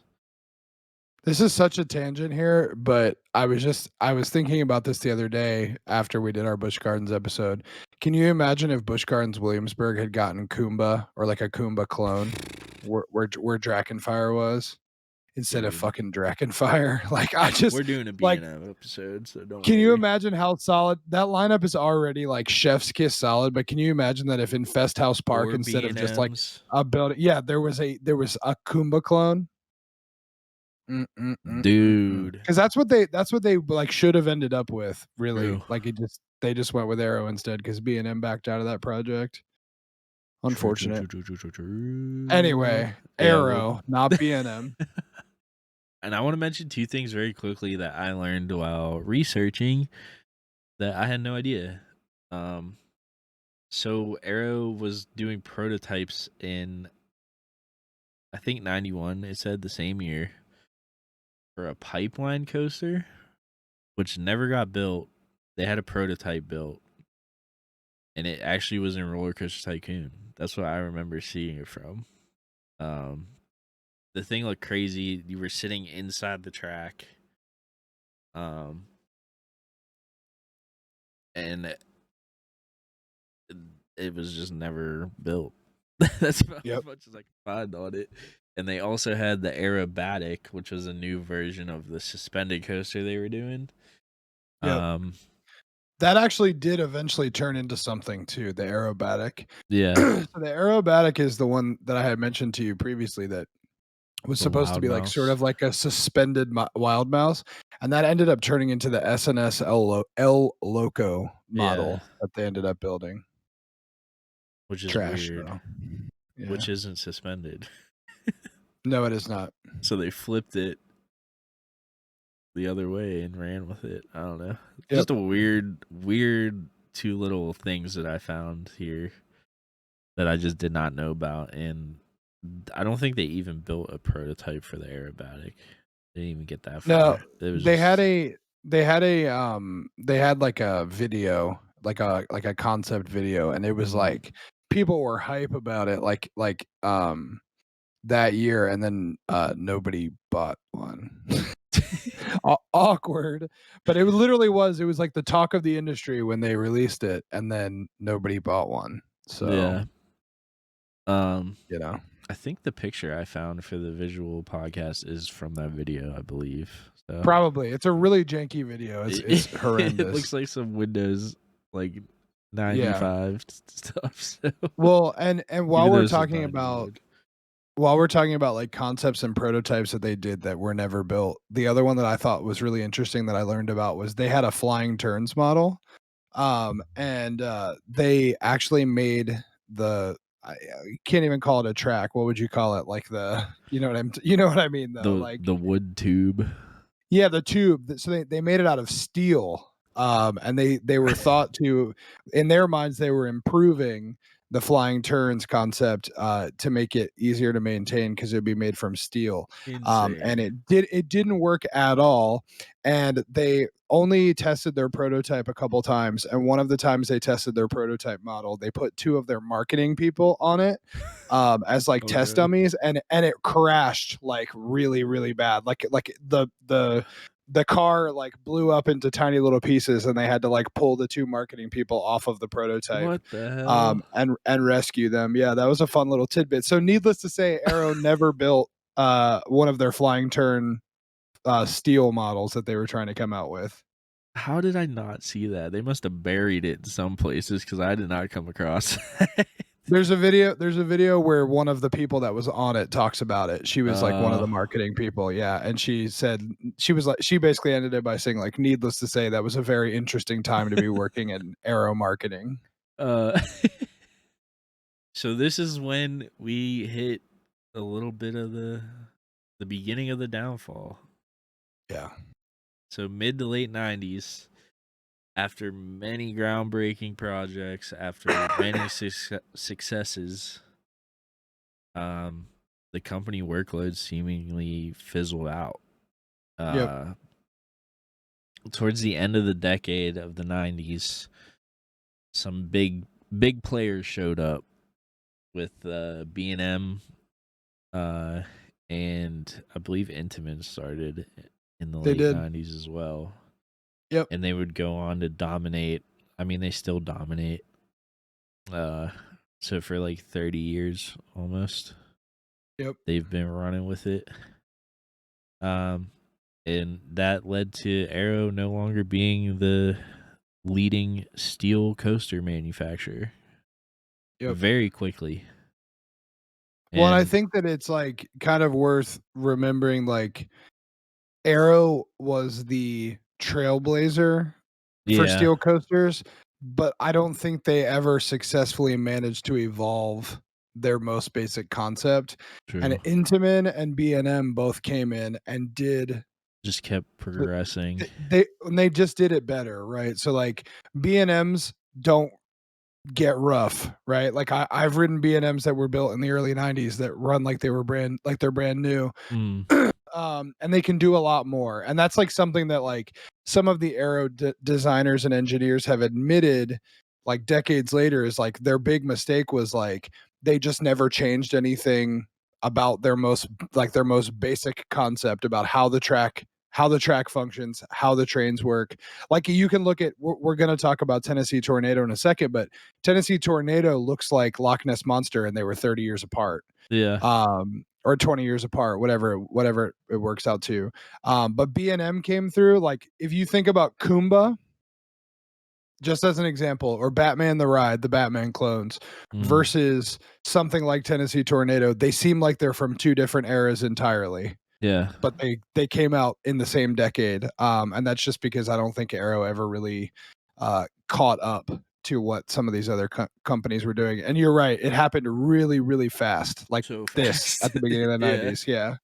This is such a tangent here, but I was thinking about this the other day after we did our Busch Gardens episode. Can you imagine if Busch Gardens Williamsburg had gotten Kumba or like a Kumba clone where Drakenfire was instead of Dude. fucking Drakenfire? Like We're doing a like B&M episode, so don't can worry. you imagine how solid that lineup is already like chef's kiss solid, but can you imagine that if in Fest House Park Or instead of just like B&Ms. a building, yeah, there was a Kumba clone? Dude. Because that's what they like should have ended up with, really. True. Like they just went with Arrow instead because B&M backed out of that project. Unfortunate. Anyway, Arrow, not B&M. And I want to mention two things very quickly that I learned while researching that I had no idea. So Arrow was doing prototypes in I think 91, it said the same year, for a pipeline coaster, which never got built. They had a prototype built, and it actually was in Roller Coaster Tycoon. That's what I remember seeing it from. The thing looked crazy. You were sitting inside the track. And and it was just never built. That's about as Yep. much as I can find on it. And they also had the Aerobatic, which was a new version of the suspended coaster they were doing. Yep. That actually did eventually turn into something too, the Aerobatic. Yeah, So the Aerobatic is the one that I had mentioned to you previously that was the supposed to Wild be like sort Mouse. of like a suspended wild mouse, and that ended up turning into the SNS El Loco model Yeah, that they ended up building. which is Trash weird, though. Yeah. which isn't suspended. No, it is not. So they flipped it the other way and ran with it. I don't know. Yep. Just a weird two little things that I found here that I just did not know about, and I don't think they even built a prototype for the Aerobatic. They didn't even get that far. No, It was they had just a they had like a video, like a concept video, and it was like people were hype about it that year, and then nobody bought one. Awkward, but it literally was. It was like the talk of the industry when they released it, and then nobody bought one. So yeah. you know, I think the picture I found for the visual podcast is from that video, I believe. So probably it's a really janky video. It's horrendous. It looks like some Windows like Yeah. 95 stuff. So Well, and while even though we're this is talking 91. about like concepts and prototypes that they did that were never built, the other one that I thought was really interesting that I learned about was they had a flying turns model. And they actually made you can't even call it a track. What would you call it? Like you know what I mean though. Like the wood tube. yeah, the tube. So they made it out of steel. And they were thought to, in their minds, they were improving the flying turns concept to make it easier to maintain because it'd be made from steel. And Insane. it didn't work at all. And they only tested their prototype a couple times. And one of the times they tested their prototype model, they put two of their marketing people on it as like test dummies, and it crashed like really really bad. Like the car like blew up into tiny little pieces, and they had to like pull the two marketing people off of the prototype What the hell? and rescue them. Yeah, that was a fun little tidbit. So needless to say, Arrow never built one of their flying turn steel models that they were trying to come out with. How did I not see that? They must have buried it in some places because I did not come across. There's a video where one of the people that was on it talks about it. She was like one of the marketing people, yeah, and she said she basically ended it by saying like, needless to say, that was a very interesting time to be working in Arrow marketing. So this is when we hit a little bit of the beginning of the downfall. Yeah. So mid to late 90s, after many groundbreaking projects, after many successes, the company workload seemingly fizzled out. Towards the end of the decade of the 90s, some big players showed up with B&M, and I believe Intamin started in the late 90s as well. Yep. And they would go on to dominate. I mean, they still dominate. So for like 30 years almost. Yep. They've been running with it. And that led to Arrow no longer being the leading steel coaster manufacturer. Yep. Very quickly. Well, and I think that it's like kind of worth remembering like Arrow was the trailblazer for steel coasters, but I don't think they ever successfully managed to evolve their most basic concept. True. And Intamin and B&M both came in and just kept progressing. They just did it better, right? So like B&Ms don't get rough, right? Like I've ridden B&Ms that were built in the early 90s that run like they're brand new. And they can do a lot more. And that's like something that like some of the Arrow designers and engineers have admitted like decades later is like their big mistake was like they just never changed anything about their most basic concept about how the track how the track functions, how the trains work. Like you can look at, we're going to talk about Tennessee Tornado in a second, but Tennessee Tornado looks like Loch Ness Monster, and they were 30 years apart. Yeah. Or 20 years apart, whatever it works out to. But B&M came through. Like if you think about Kumba, just as an example, or Batman the Ride, the Batman clones, versus something like Tennessee Tornado, they seem like they're from two different eras entirely. Yeah. But they came out in the same decade. And that's just because I don't think Arrow ever really caught up to what some of these other companies were doing. And you're right, it happened really, really fast. Like So this fast. at the beginning of the 90s. Yeah.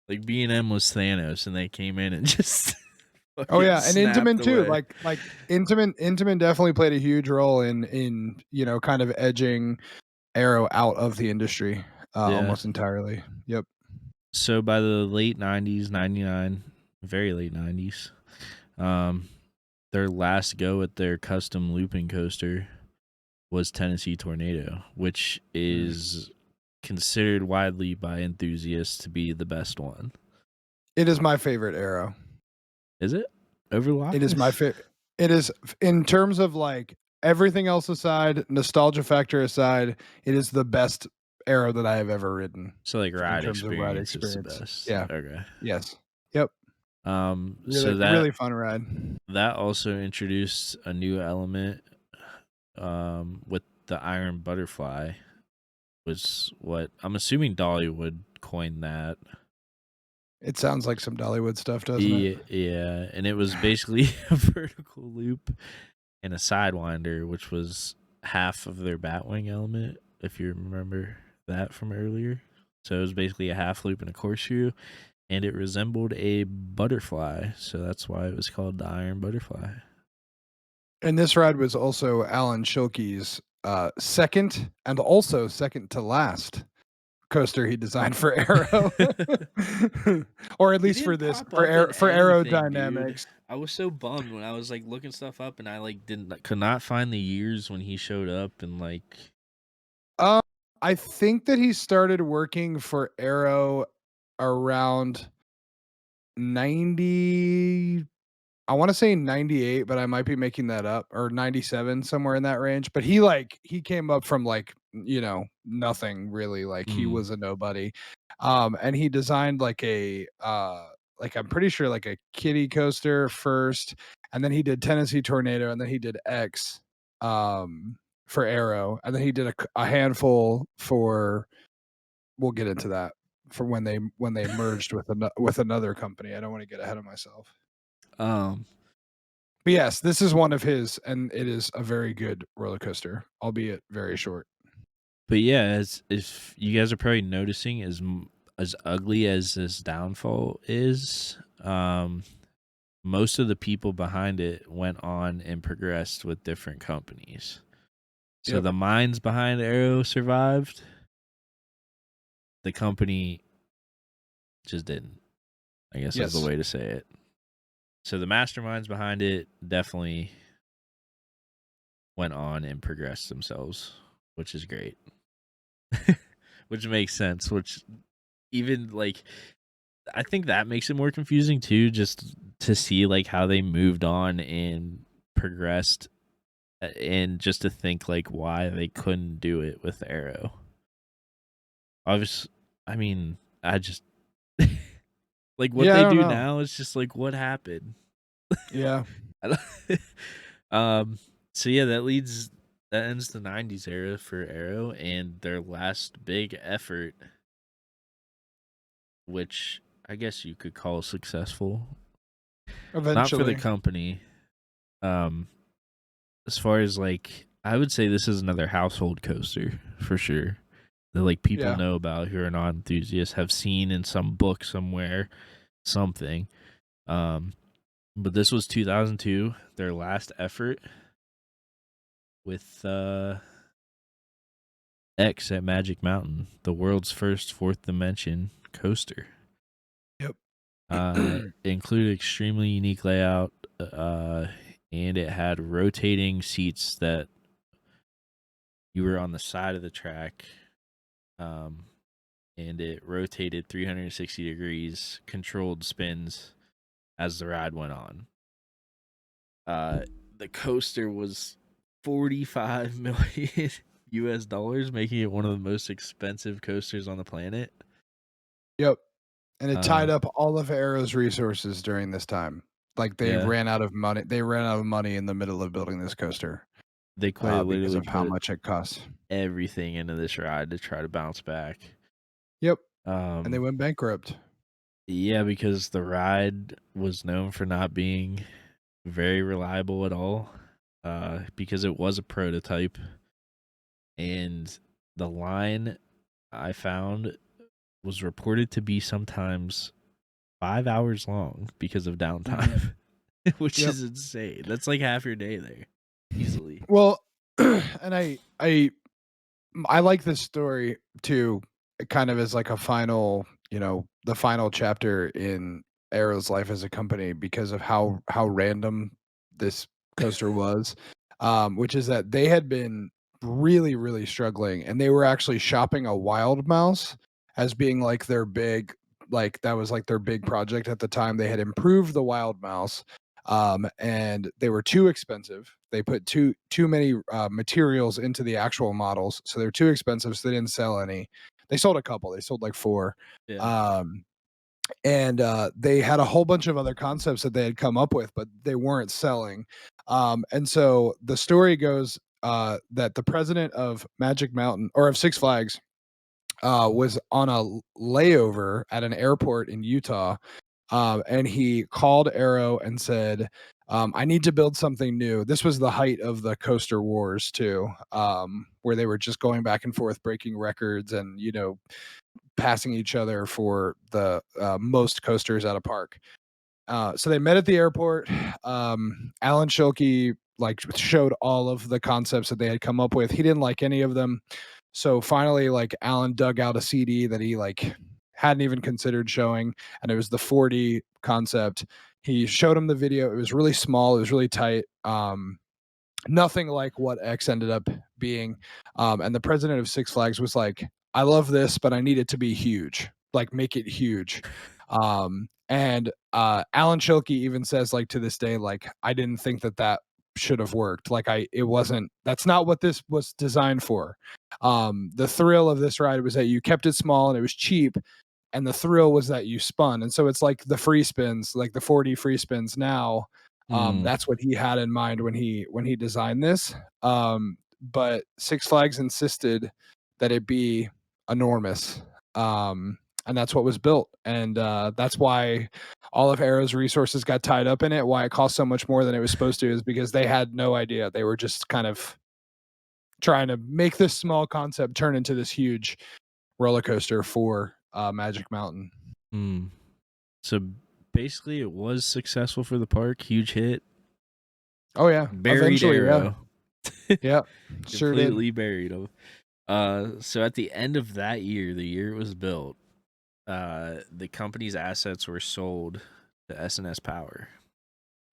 Like B&M was Thanos, and they came in and just Oh yeah, and Intamin too. away. Like Intamin definitely played a huge role in kind of edging Arrow out of the industry almost entirely. Yep. So by the late 90s, 99, very late 90s, their last go at their custom looping coaster was Tennessee Tornado, which is considered widely by enthusiasts to be the best one. It is my favorite Arrow. Is it? Over Loch Ness? It is my favorite. It is, in terms of like everything else aside, nostalgia factor aside, it is the best Arrow that I have ever ridden. So like ride experience is the best. Yeah. Okay. Yes. Yep. Really, so that really fun ride. That also introduced a new element with the Iron Butterfly, was what I'm assuming Dollywood coined that. It sounds like some Dollywood stuff, doesn't it? Yeah, and it was basically a vertical loop and a sidewinder, which was half of their Batwing element, if you remember that from earlier. So it was basically a half loop and a horseshoe, and it resembled a butterfly, so that's why it was called the Iron Butterfly. And this ride was also Alan Schilke's second and also second to last coaster he designed for Arrow, or at least for this for aerodynamics. I was so bummed when I was like looking stuff up, and I like could not find the years when he showed up, and like. I think that he started working for Arrow around 90. I want to say 98, but I might be making that up, or 97, somewhere in that range. But he came up from nothing really. Like he was a nobody. And he designed like I'm pretty sure like a kiddie coaster first, and then he did Tennessee Tornado, and then he did X for Arrow, and then he did a handful for, we'll get into that, for when they merged with another company. I don't want to get ahead of myself. But yes, this is one of his, and it is a very good roller coaster, albeit very short. But yeah, as if you guys are probably noticing, as ugly as this downfall is, most of the people behind it went on and progressed with different companies. So the minds behind Arrow survived. The company just didn't. I guess that's the way to say it. So the masterminds behind it definitely went on and progressed themselves, which is great. Which makes sense. Which even like, I think that makes it more confusing too, just to see like how they moved on and progressed, and just to think like why they couldn't do it with Arrow. Obviously, I mean, I just like what they do now is just like what happened. Yeah. So yeah, that ends the 90s era for Arrow, and their last big effort, which I guess you could call successful. Eventually. Not for the company. As far as like, I would say this is another household coaster for sure. That like people know about who are not enthusiasts, have seen in some book somewhere, something. But this was 2002, their last effort with X at Magic Mountain, the world's first fourth dimension coaster. Yep. It included extremely unique layout, and it had rotating seats that you were on the side of the track, and it rotated 360 degrees, controlled spins, as the ride went on. The coaster was 45 million US dollars, making it one of the most expensive coasters on the planet. Yep. And it tied Um, up all of Arrow's resources during this time. Like they yeah, ran out of money. They ran out of money in the middle of building this coaster they quite because literally of how put much it costs. everything into this ride to try to bounce back. Yep. And they Um, went bankrupt. yeah, because the ride was known for not being very reliable at all. Because it was a prototype, and the line I found was reported to be sometimes 5 hours long because of downtime, which Yep. is insane. That's like half your day there, easily. Well, and I like this story too, kind of as like a final, the final chapter in Arrow's life as a company because of how random this coaster was. Which is that they had been really, really struggling, and they were actually shopping a wild mouse as being like their big, like that was like their big project at the time. They had improved the wild mouse, and they were too expensive. They put too many materials into the actual models, so they're too expensive. So they didn't sell any. They sold a couple. They sold like 4. Yeah. Um, and they had a whole bunch of other concepts that they had come up with, but they weren't selling. And so the story goes that the president of Magic Mountain or of Six Flags was on a layover at an airport in Utah, and he called Arrow and said, I need to build something new. This was the height of the coaster wars too, where they were just going back and forth, breaking records and, passing each other for the most coasters at a park. So they met at the airport. Alan Schilke like showed all of the concepts that they had come up with. He didn't like any of them. So finally, like Alan dug out a CD that he like hadn't even considered showing, and it was the 4D concept. He showed him the video. It was really small. It was really tight. Nothing like what X ended up being. And the president of Six Flags was like, I love this, but I need it to be huge. Like, make it huge. And Alan Schilke even says, like, to this day, like, I didn't think that should have worked. Like, it wasn't, that's not what this was designed for. The thrill of this ride was that you kept it small and it was cheap. And the thrill was that you spun. And so it's like the free spins, like the 4D free spins now. Mm. That's what he had in mind when he designed this. But Six Flags insisted that it be enormous. And that's what was built. And that's why all of Arrow's resources got tied up in it. Why it cost so much more than it was supposed to is because they had no idea. They were just kind of trying to make this small concept turn into this huge roller coaster for Magic Mountain. Mm. So basically, it was successful for the park. Huge hit. Oh yeah, Buried eventually, Arrow. yeah, sure did. Completely buried him. So at the end of that year, the year it was built, the company's assets were sold to S&S Power,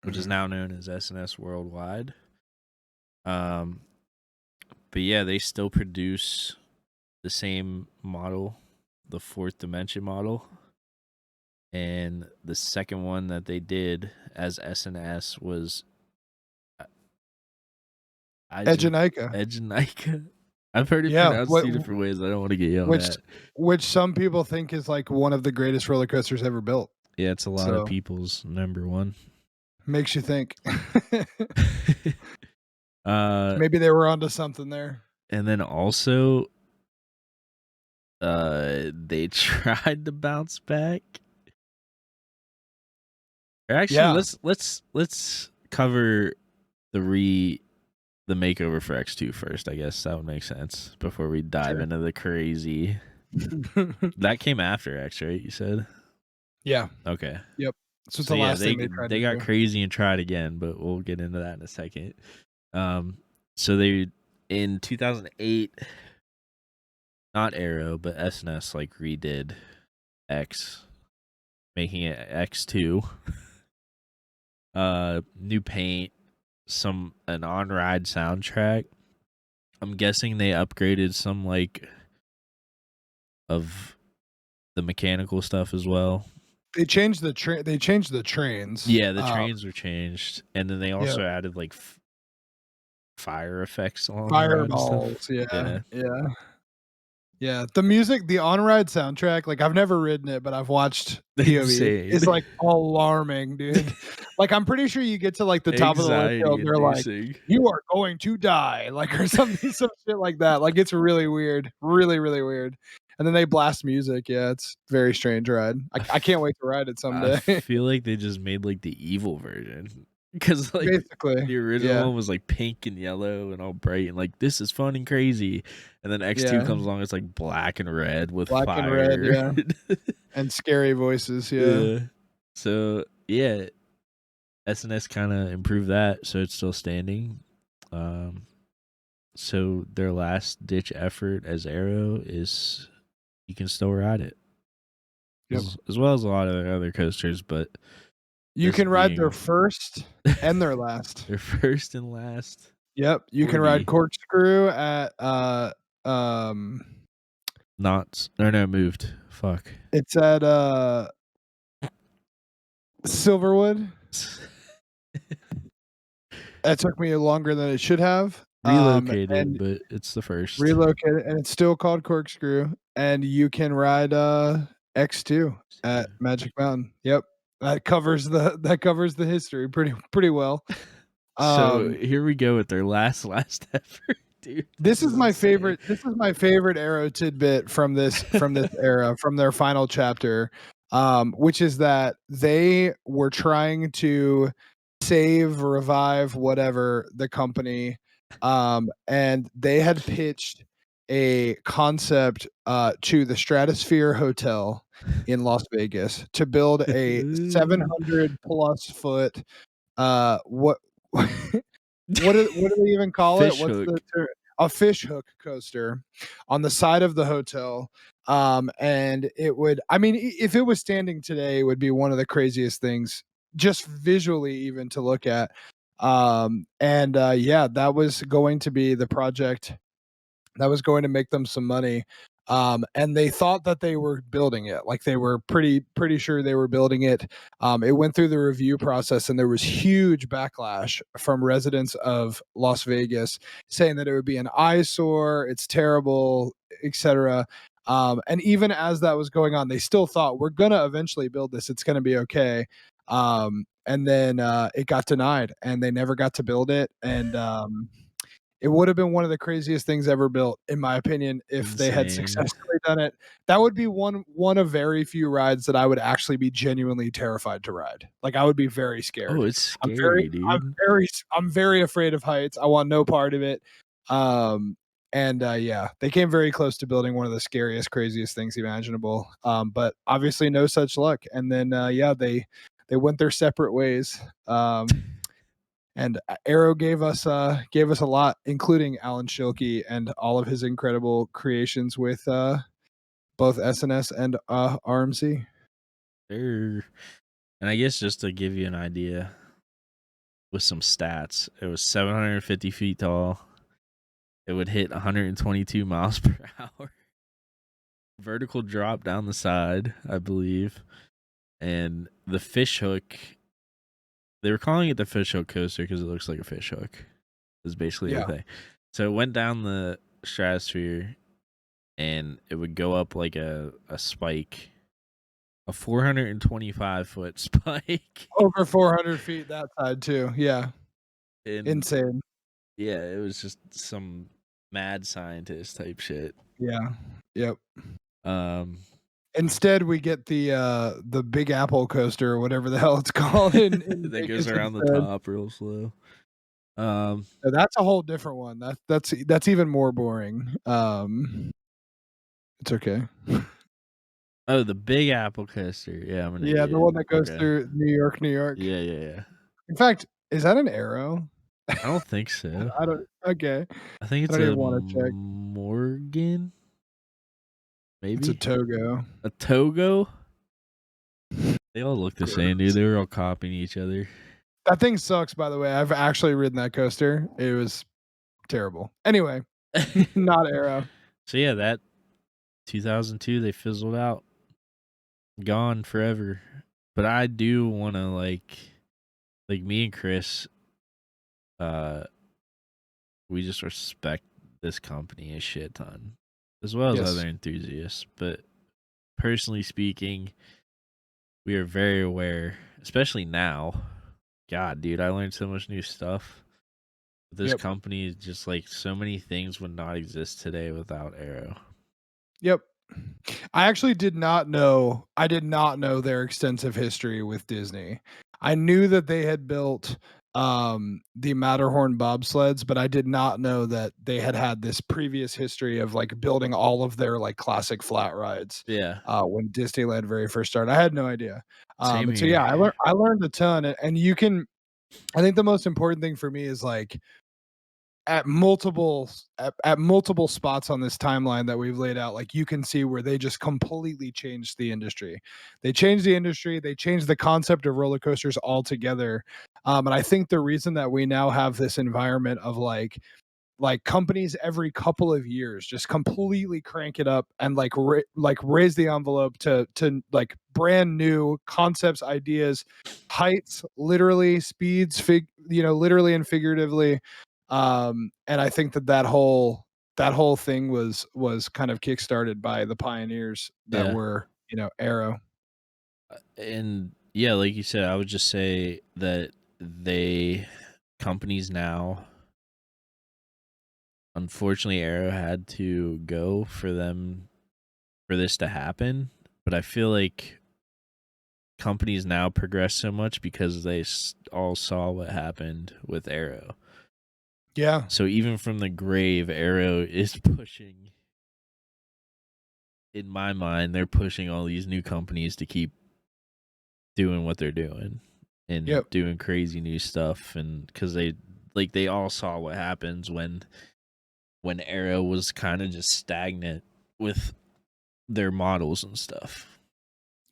which is now known as S&S Worldwide. But yeah, they still produce the same model, the Fourth Dimension model, and the second one that they did as S&S was Edgenica. Edgenica. I've heard it Yeah, pronounced two different ways. I don't want to get yelled at. which some people think is like one of the greatest roller coasters ever built. Yeah, it's a lot of people's number one. Makes you think. Maybe they were onto something there. And then also, they tried to bounce back. Or actually, Yeah. let's cover the makeover for X2 first. I guess that would make sense before we dive into the crazy. That came after X, right? You said. Yeah. Okay. Yep. So the last thing they got crazy and tried again, but we'll get into that in a second. So they in 2008, not Arrow, but S&S like redid X, making it X2. New paint, an on-ride soundtrack. I'm guessing they upgraded some like of the mechanical stuff as well. They changed the trains. Yeah, the trains were changed, and then they Yeah. also added like fire effects along the ride and Fireballs, stuff. yeah, Yeah, yeah. Yeah, the music, the on-ride soundtrack, like, I've never ridden it, but I've watched POV, insane, is, like, alarming, dude. Like, I'm pretty sure you get to, like, the top of the list hill, anxiety and they're like, inducing. "You are going to die," like, or something some shit like that, like, it's really weird, really, really weird, and then they blast music, yeah, it's very strange ride. I can't wait to ride it I someday. feel like they just made like the evil version because like Basically, the original yeah, one was like pink and yellow and all bright and like this is fun and crazy, and then X2 yeah, comes along, it's like black and red with black and red, fire. yeah, and scary voices, yeah. Yeah. So yeah, SNS kind of improved that, so it's still standing. Um, so their last ditch effort as Arrow is you can still ride it, Yep. as well as a lot of their other coasters, but You this can ride their being first and their last. their first and last Yep, you can ride 40 Corkscrew at, um knots. No, moved. Fuck. it's at, Silverwood. That took me longer than it should have, Relocated, and but it's the first. relocated, and it's still called Corkscrew, and you can ride, X2 at Magic Mountain. Yep, that covers the history pretty well. So Um here we go with their last effort, dude. This is my insane. favorite Arrow tidbit from this era, from their final chapter, which is that they were trying to save, revive, whatever, the company, and they had pitched a concept, to the Stratosphere Hotel in Las Vegas to build a 700 plus foot, what what do they even call it? Fish What's the hook. term? A fish hook coaster on the side of the hotel. And it would, I mean, if it was standing today, it would be one of the craziest things, just visually, even to look at. And yeah, that was going to be the project that was going to make them some money. And they thought that they were building it, like they were pretty sure they were building it. It went through the review process, and there was huge backlash from residents of Las Vegas saying that it would be an eyesore, it's terrible, etc. And even as that was going on, they still thought we're gonna eventually build this, it's gonna be okay. And then it got denied, and they never got to build it. And it would have been one of the craziest things ever built, in my opinion, if they had Insane. successfully done it. That would be one of very few rides that I would actually be genuinely terrified to ride. Like, I would be very Oh, scared. it's I'm very scary, dude. I'm very afraid of heights. I want no part of it. And yeah, they came very close to building one of the scariest, craziest things imaginable. But obviously no such luck. And then yeah, they went their separate ways. And Arrow gave us a lot, including Alan Schilke and all of his incredible creations with both SNS and RMC. There. And I guess just to give you an idea with some stats, it was 750 feet tall. It would hit 122 miles per hour. Vertical drop down the side, I believe. And the fish hook, they were calling it the fish hook coaster because it looks like a fish hook. Is basically the thing. So it went down the stratosphere, and it would go up like a spike, a 425 foot spike. Over 400 feet that side too. Yeah, And insane. yeah, it was just some mad scientist type shit. Yeah, yep. Um, Instead, we get the Big Apple coaster or whatever the hell it's called in that Vegas goes around the instead. top real slow. So that's a whole different one. That's even more boring. It's okay. Oh, the Big Apple coaster. Yeah, I'm an Yeah, the idiot. one that goes Okay. through New York, New York. Yeah. In fact, is that an Arrow? I don't think so. I don't. Okay, I think I it's don't a even want to check. Morgan, It's a maybe Togo. a Togo. They all look the same, dude. They were all copying each other. That thing sucks, by the way. I've actually ridden that coaster. It was terrible. Anyway, not Arrow. So yeah, that 2002 they fizzled out, gone forever. But I do want to like me and Chris, uh, we just respect this company a shit ton, as well as Yes. other enthusiasts. But personally speaking, we are very aware, especially now. God, dude, I learned so much new stuff. This Yep. company is just like so many things would not exist today without Arrow. Yep. I actually did not know. I did not know their extensive history with Disney. I knew that they had built the Matterhorn bobsleds, but I did not know that they had had this previous history of like building all of their like classic flat rides Yeah, when Disneyland very first started. I had no idea. same And so here. yeah, I learned a ton, and you can. I think the most important thing for me is like at multiple spots on this timeline that we've laid out, like you can see where they just completely changed the industry. They changed the industry, they changed the concept of roller coasters altogether. And I think the reason that we now have this environment of like companies every couple of years just completely crank it up and like raise the envelope to like brand new concepts, ideas, heights, literally speeds, literally and figuratively. And I think that whole thing was kind of kickstarted by the pioneers that Yeah. were Arrow. And yeah, like you said, I would just say that they companies now, unfortunately, Arrow had to go for them for this to happen. But I feel like companies now progress so much because they all saw what happened with Arrow. Yeah. So even from the grave, Arrow is pushing. In my mind, they're pushing all these new companies to keep doing what they're doing and Yep. doing crazy new stuff, and because they all saw what happens when Arrow was kind of just stagnant with their models and stuff.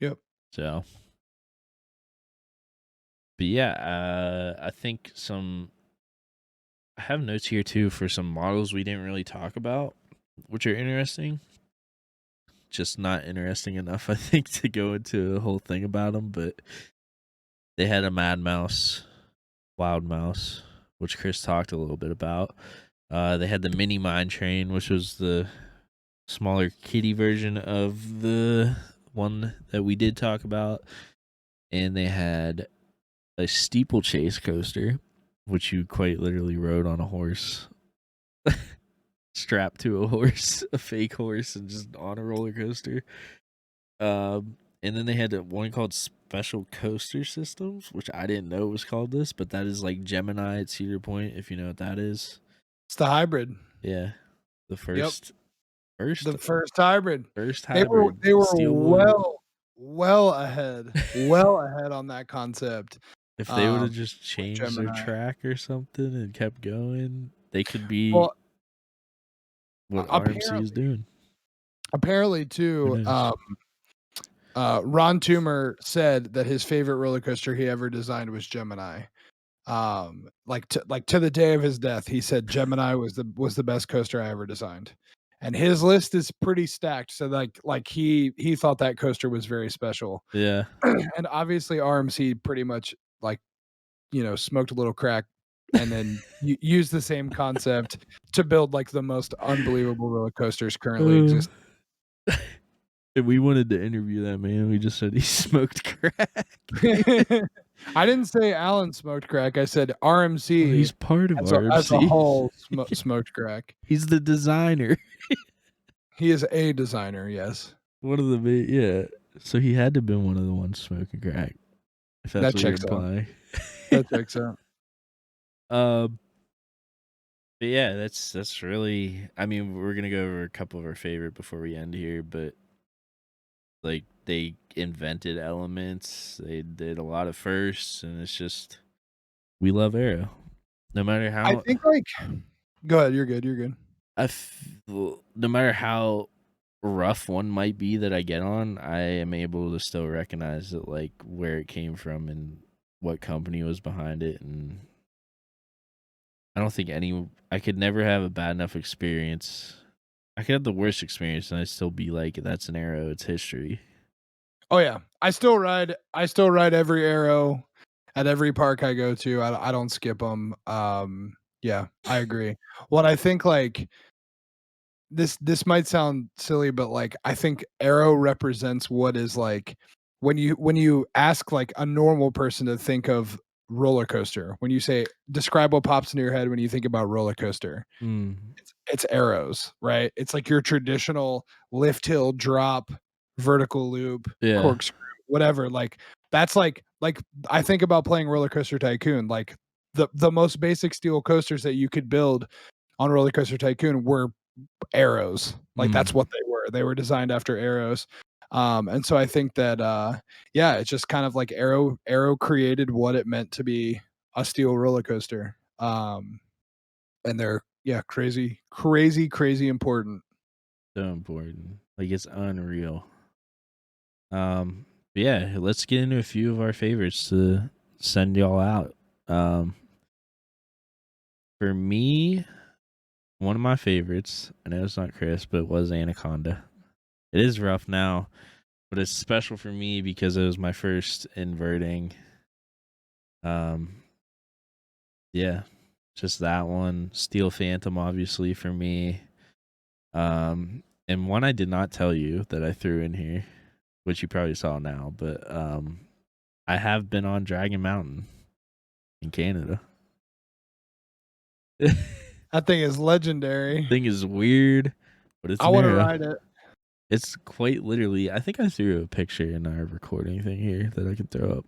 Yep. So, but yeah, I think I have notes here too for some models we didn't really talk about, which are interesting. Just not interesting enough, I think, to go into a whole thing about them. But they had a Mad Mouse, Wild Mouse, which Chris talked a little bit about. They had the Mini Mine Train, which was the smaller kiddie version of the one that we did talk about. And they had a steeplechase coaster, which you quite literally rode on a horse, strapped to a horse, a fake horse, and just on a roller coaster. And then they had one called Special Coaster Systems, which I didn't know it was called this, but that is like Gemini at Cedar Point, if you know what that is. It's the hybrid. Yeah, the Yep. first The first hybrid. first They were hybrid they were steel wool. well ahead on that concept. If they would Um, have just with changed their Gemini. track or something and kept going, they could be Well, what RMC is apparently, doing. apparently Who too. knows? Ron Toomer said that his favorite roller coaster he ever designed was Gemini. Like to the day of his death, he said Gemini was the best coaster I ever designed. And his list is pretty stacked. So like he thought that coaster was very special. Yeah. And obviously RMC pretty much like smoked a little crack and then used the same concept to build like the most unbelievable roller coasters currently Uh, exist. if we wanted to interview that man, we just said he smoked crack. I didn't say Alan smoked crack. I said Well, RMC he's part of as a RMC. whole smoked crack. He's the designer. He is a designer, yes. One of the yeah. So he had to have been one of the ones smoking crack. If that's That what you're checks out. implying. That checks out. Um, but yeah, that's really. I mean, we're gonna go over a couple of our favorite before we end here, but like they invented elements, they did a lot of firsts, and it's just we love Arrow. No matter I how think like go ahead, you're good, you're good. no matter how rough one might be that I get on, I am able to still recognize that like where it came from and what company was behind it, and I don't think I could never have a bad enough experience. I could have the worst experience and I'd still be like, that's an Arrow, it's history. Oh yeah, I still ride every Arrow at every park I go to. I don't skip them. Yeah, I agree. What I think like this might sound silly, but like I think Arrow represents what is like when you ask like a normal person to think of roller coaster. When you say describe what pops into your head when you think about roller coaster, Mm, it's Arrows, right? It's like your traditional lift hill drop, vertical loop, yeah. corkscrew, whatever. That's like I think about playing Roller Coaster Tycoon. Like the most basic steel coasters that you could build on Roller Coaster Tycoon were arrows. Like that's Mm, what they were. They were designed after arrows. And so I think that yeah, it's just kind of like Arrow created what it meant to be a steel roller coaster. And they're yeah, crazy important. so important. Like it's unreal. But yeah, let's get into a few of our favorites to send y'all out. Um, for me, one of my favorites, I know it's not Chris, but it was Anaconda. It is rough now, but it's special for me because it was my first inverting. Um, yeah, just that one. Steel Phantom, obviously, for me. And one I did not tell you that I threw in here, which you probably saw now, but I have been on Dragon Mountain in Canada. That thing is legendary. Thing is weird, but it's I an want to arrow. ride it. It's quite literally. I think I threw a picture in our recording thing here that I can throw up.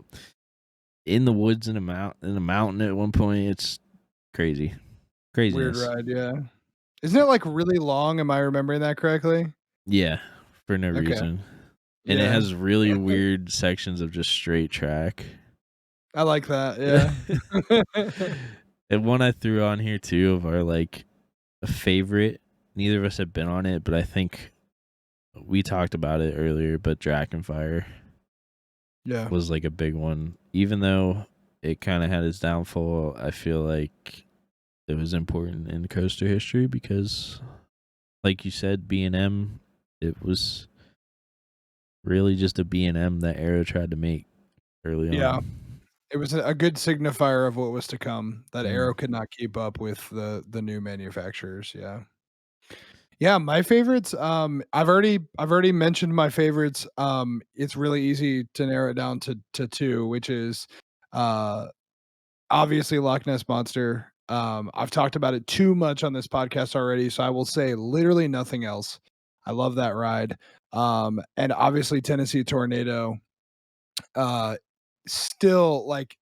In the woods in a mountain at one point. It's crazy, Weird craziness. ride, yeah. Isn't it like really long? Am I remembering that correctly? Yeah, for no Okay. reason, and it Yeah. has really weird sections of just straight track. I like that. Yeah. And one I threw on here too of our like a favorite. Neither of us have been on it, but I think we talked about it earlier. But Drakenfire Yeah. was like a big one, even though it kind of had its downfall. I feel like it was important in coaster history because, like you said, B&M. It was really just a B&M that Arrow tried to make early Yeah. on. It was a good signifier of what was to come. That Mm. Arrow could not keep up with the new manufacturers. Yeah. Yeah, my favorites, I've already mentioned my favorites. It's really easy to narrow it down to 2, which is, uh, obviously Loch Ness Monster. I've talked about it too much on this podcast already, so I will say literally nothing else. I love that ride. And obviously Tennessee Tornado. Uh, Still, like,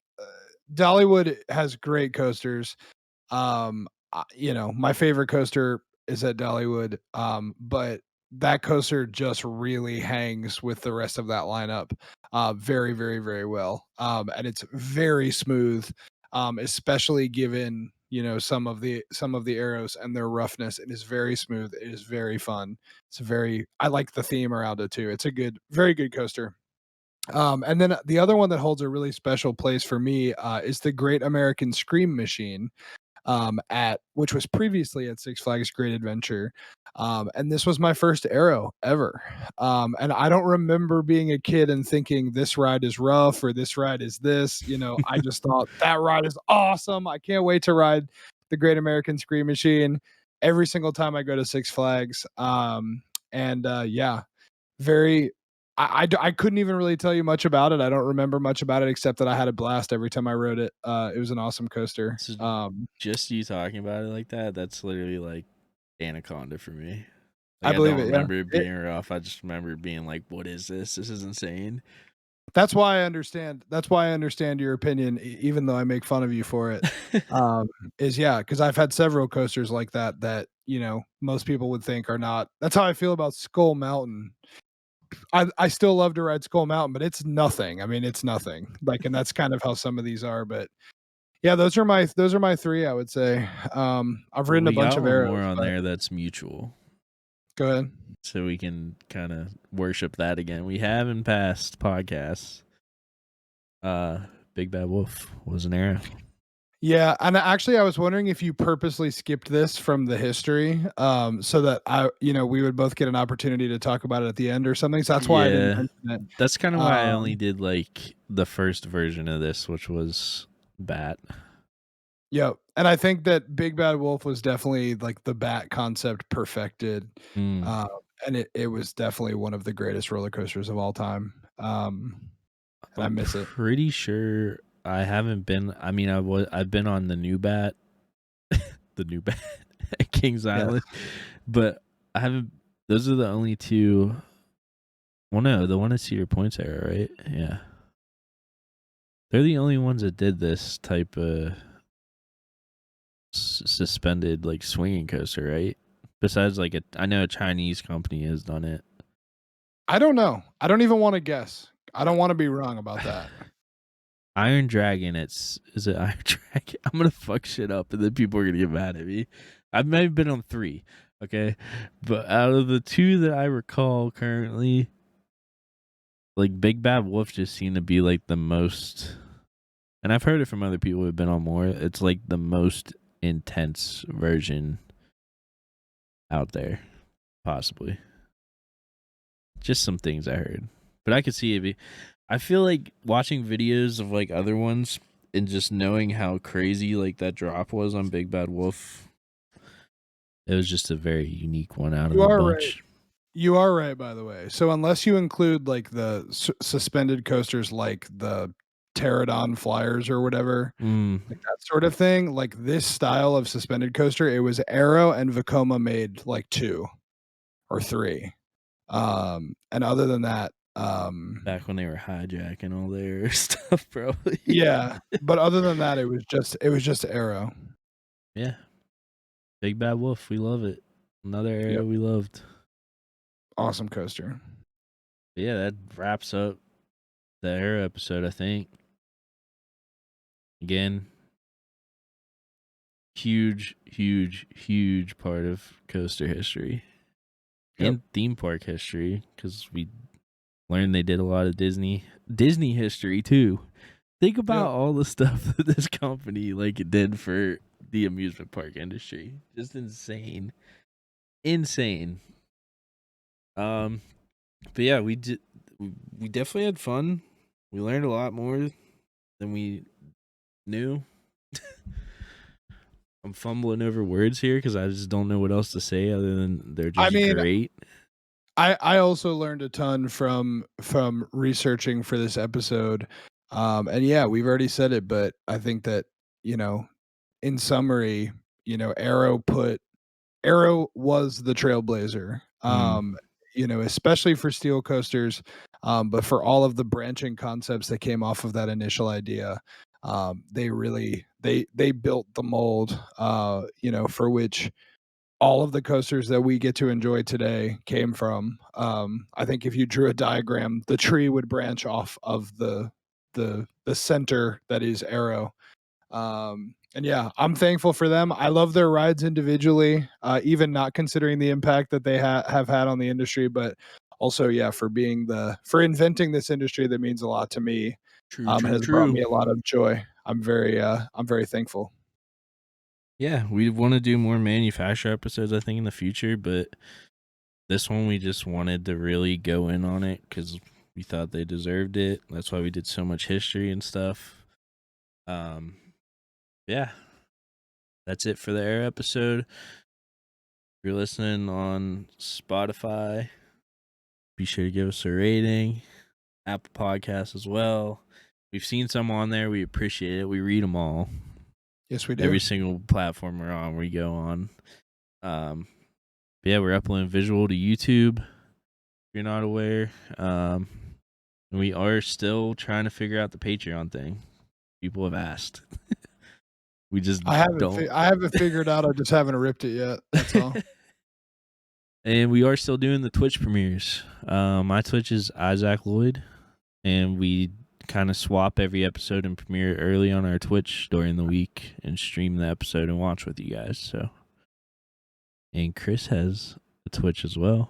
Dollywood has great coasters. My favorite coaster is at Dollywood, but that coaster just really hangs with the rest of that lineup, very, very, very well. And it's very smooth, especially given some of the arrows and their roughness. It is very smooth. It is very fun. I like the theme around it too. It's a very good coaster. And then the other one that holds a really special place for me is the Great American Scream Machine, at which was previously at Six Flags Great Adventure. And this was my first Arrow ever. And I don't remember being a kid and thinking this ride is rough or this ride is this. I just thought that ride is awesome. I can't wait to ride the Great American Scream Machine every single time I go to Six Flags. And yeah, very I couldn't even really tell you much about it. I don't remember much about it except that I had a blast every time I rode it. It was an awesome coaster. So just you talking about it like that, that's literally like Anaconda for me. I Like I believe don't it, yeah. remember it being rough. I just remember being like, "What is this? This is insane." That's why I understand your opinion, even though I make fun of you for it. Um, yeah, because I've had several coasters like that most people would think are not. That's how I feel about Skull Mountain. I still love to ride Skull Mountain, but it's nothing. I mean, it's nothing. Like, and that's kind of how some of these are. But yeah, those are my 3, I would say. I've Well, ridden a we bunch got of one more arrows, on but there that's mutual, go ahead. so we can kind of worship that again. We have in past podcasts. Big Bad Wolf was an arrow. Yeah, and actually, I was wondering if you purposely skipped this from the history, so that we would both get an opportunity to talk about it at the end or something. So that's why I didn't Yeah, mention it. that's kind of why I only Um, did like the first version of this, which was Bat. yeah, and I think that Big Bad Wolf was definitely like the Bat concept perfected, Mm. uh, and it was definitely one of the greatest roller coasters of all time. And I I'm miss it. pretty sure I haven't been. I mean, I've been on the new Bat, the new Bat at Kings Yes. Island, but I haven't. Those are the only two. Well, no, the one at Cedar Point's era, right? Yeah, they're the only ones that did this type of suspended like swinging coaster, right? Besides, like I know a Chinese company has done it. I don't know. I don't even wanna guess. I don't wanna be wrong about that. Iron Dragon. Is it Iron Dragon? I'm gonna fuck shit up, and then people are gonna get mad at me. I've maybe been on 3, okay, but out of the 2 that I recall currently, like Big Bad Wolf just seemed to be like the most. And I've heard it from other people who've been on more. It's like the most intense version out there, possibly. Just some things I heard, but I could see it be. I feel like watching videos of like other ones and just knowing how crazy like that drop was on Big Bad Wolf. It was just a very unique one out of You the are right. bunch. You are right, by the way. So unless you include like the suspended coasters, like the Pterodon flyers or whatever, Mm, like that sort of thing, like this style of suspended coaster, it was Arrow and Vekoma made like 2 or 3. And other than that, back when they were hijacking all their stuff, probably. yeah, but other than that, it was just Arrow. Yeah, Big Bad Wolf, we love it. Another area Yep, we loved. awesome coaster. But yeah, that wraps up the Arrow episode. I think again, huge part of coaster history Yep. and theme park history because we learned they did a lot of Disney history too. Think about Yep. all the stuff that this company like it did for the amusement park industry. Just insane. Um, but yeah, we definitely had fun. We learned a lot more than we knew. I'm fumbling over words here because I just don't know what else to say other than they're I just mean, great. I also learned a ton from researching for this episode. And yeah, we've already said it, but I think that, you know, in summary, Arrow was the trailblazer. Mm, Especially for steel coasters, but for all of the branching concepts that came off of that initial idea. They really they built the mold, for which all of the coasters that we get to enjoy today came from. I think if you drew a diagram, the tree would branch off of the center that is Arrow. And yeah, I'm thankful for them. I love their rides individually, even not considering the impact that they have had on the industry, but also, yeah, for inventing this industry that means a lot to me, has brought true. me a lot of joy. I'm very thankful. Yeah, we want to do more manufacturer episodes, I think, in the future, but this one we just wanted to really go in on it because we thought they deserved it. That's why we did so much history and stuff. Um, yeah, that's it for the Air episode. If you're listening on Spotify, be sure to give us a rating. Apple Podcasts as well. We've seen some on there. We appreciate it. We read them all. Yes, we do. Every single platform we're on, we go on. But yeah, we're uploading visual to YouTube. If you're not aware, we are still trying to figure out the Patreon thing. People have asked. We just don't. I haven't figured out. I just haven't ripped it yet. That's all. And we are still doing the Twitch premieres. My Twitch is Isaac Lloyd, and we kind of swap every episode and premiere early on our Twitch during the week and stream the episode and watch with you guys. So, and Chris has a Twitch as well.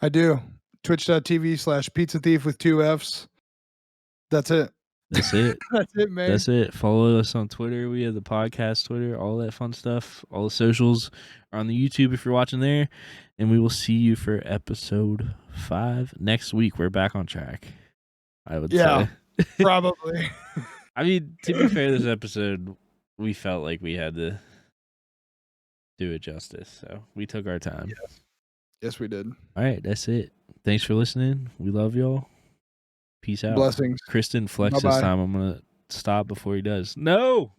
I do. Twitch.tv/Pizza Thief with 2 Fs. That's it. That's it. That's it, man. That's it. Follow us on Twitter. We have the podcast Twitter, all that fun stuff. All the socials are on the YouTube if you're watching there. And we will see you for episode 5 next week. We're back on track, I would say. Probably. I mean, to be fair, this episode, we felt like we had to do it justice. So we took our time. Yes, we did. All right, that's it. Thanks for listening. We love y'all. Peace out. Blessings. Kristen flex Bye-bye. this time. I'm going to stop before he does. No!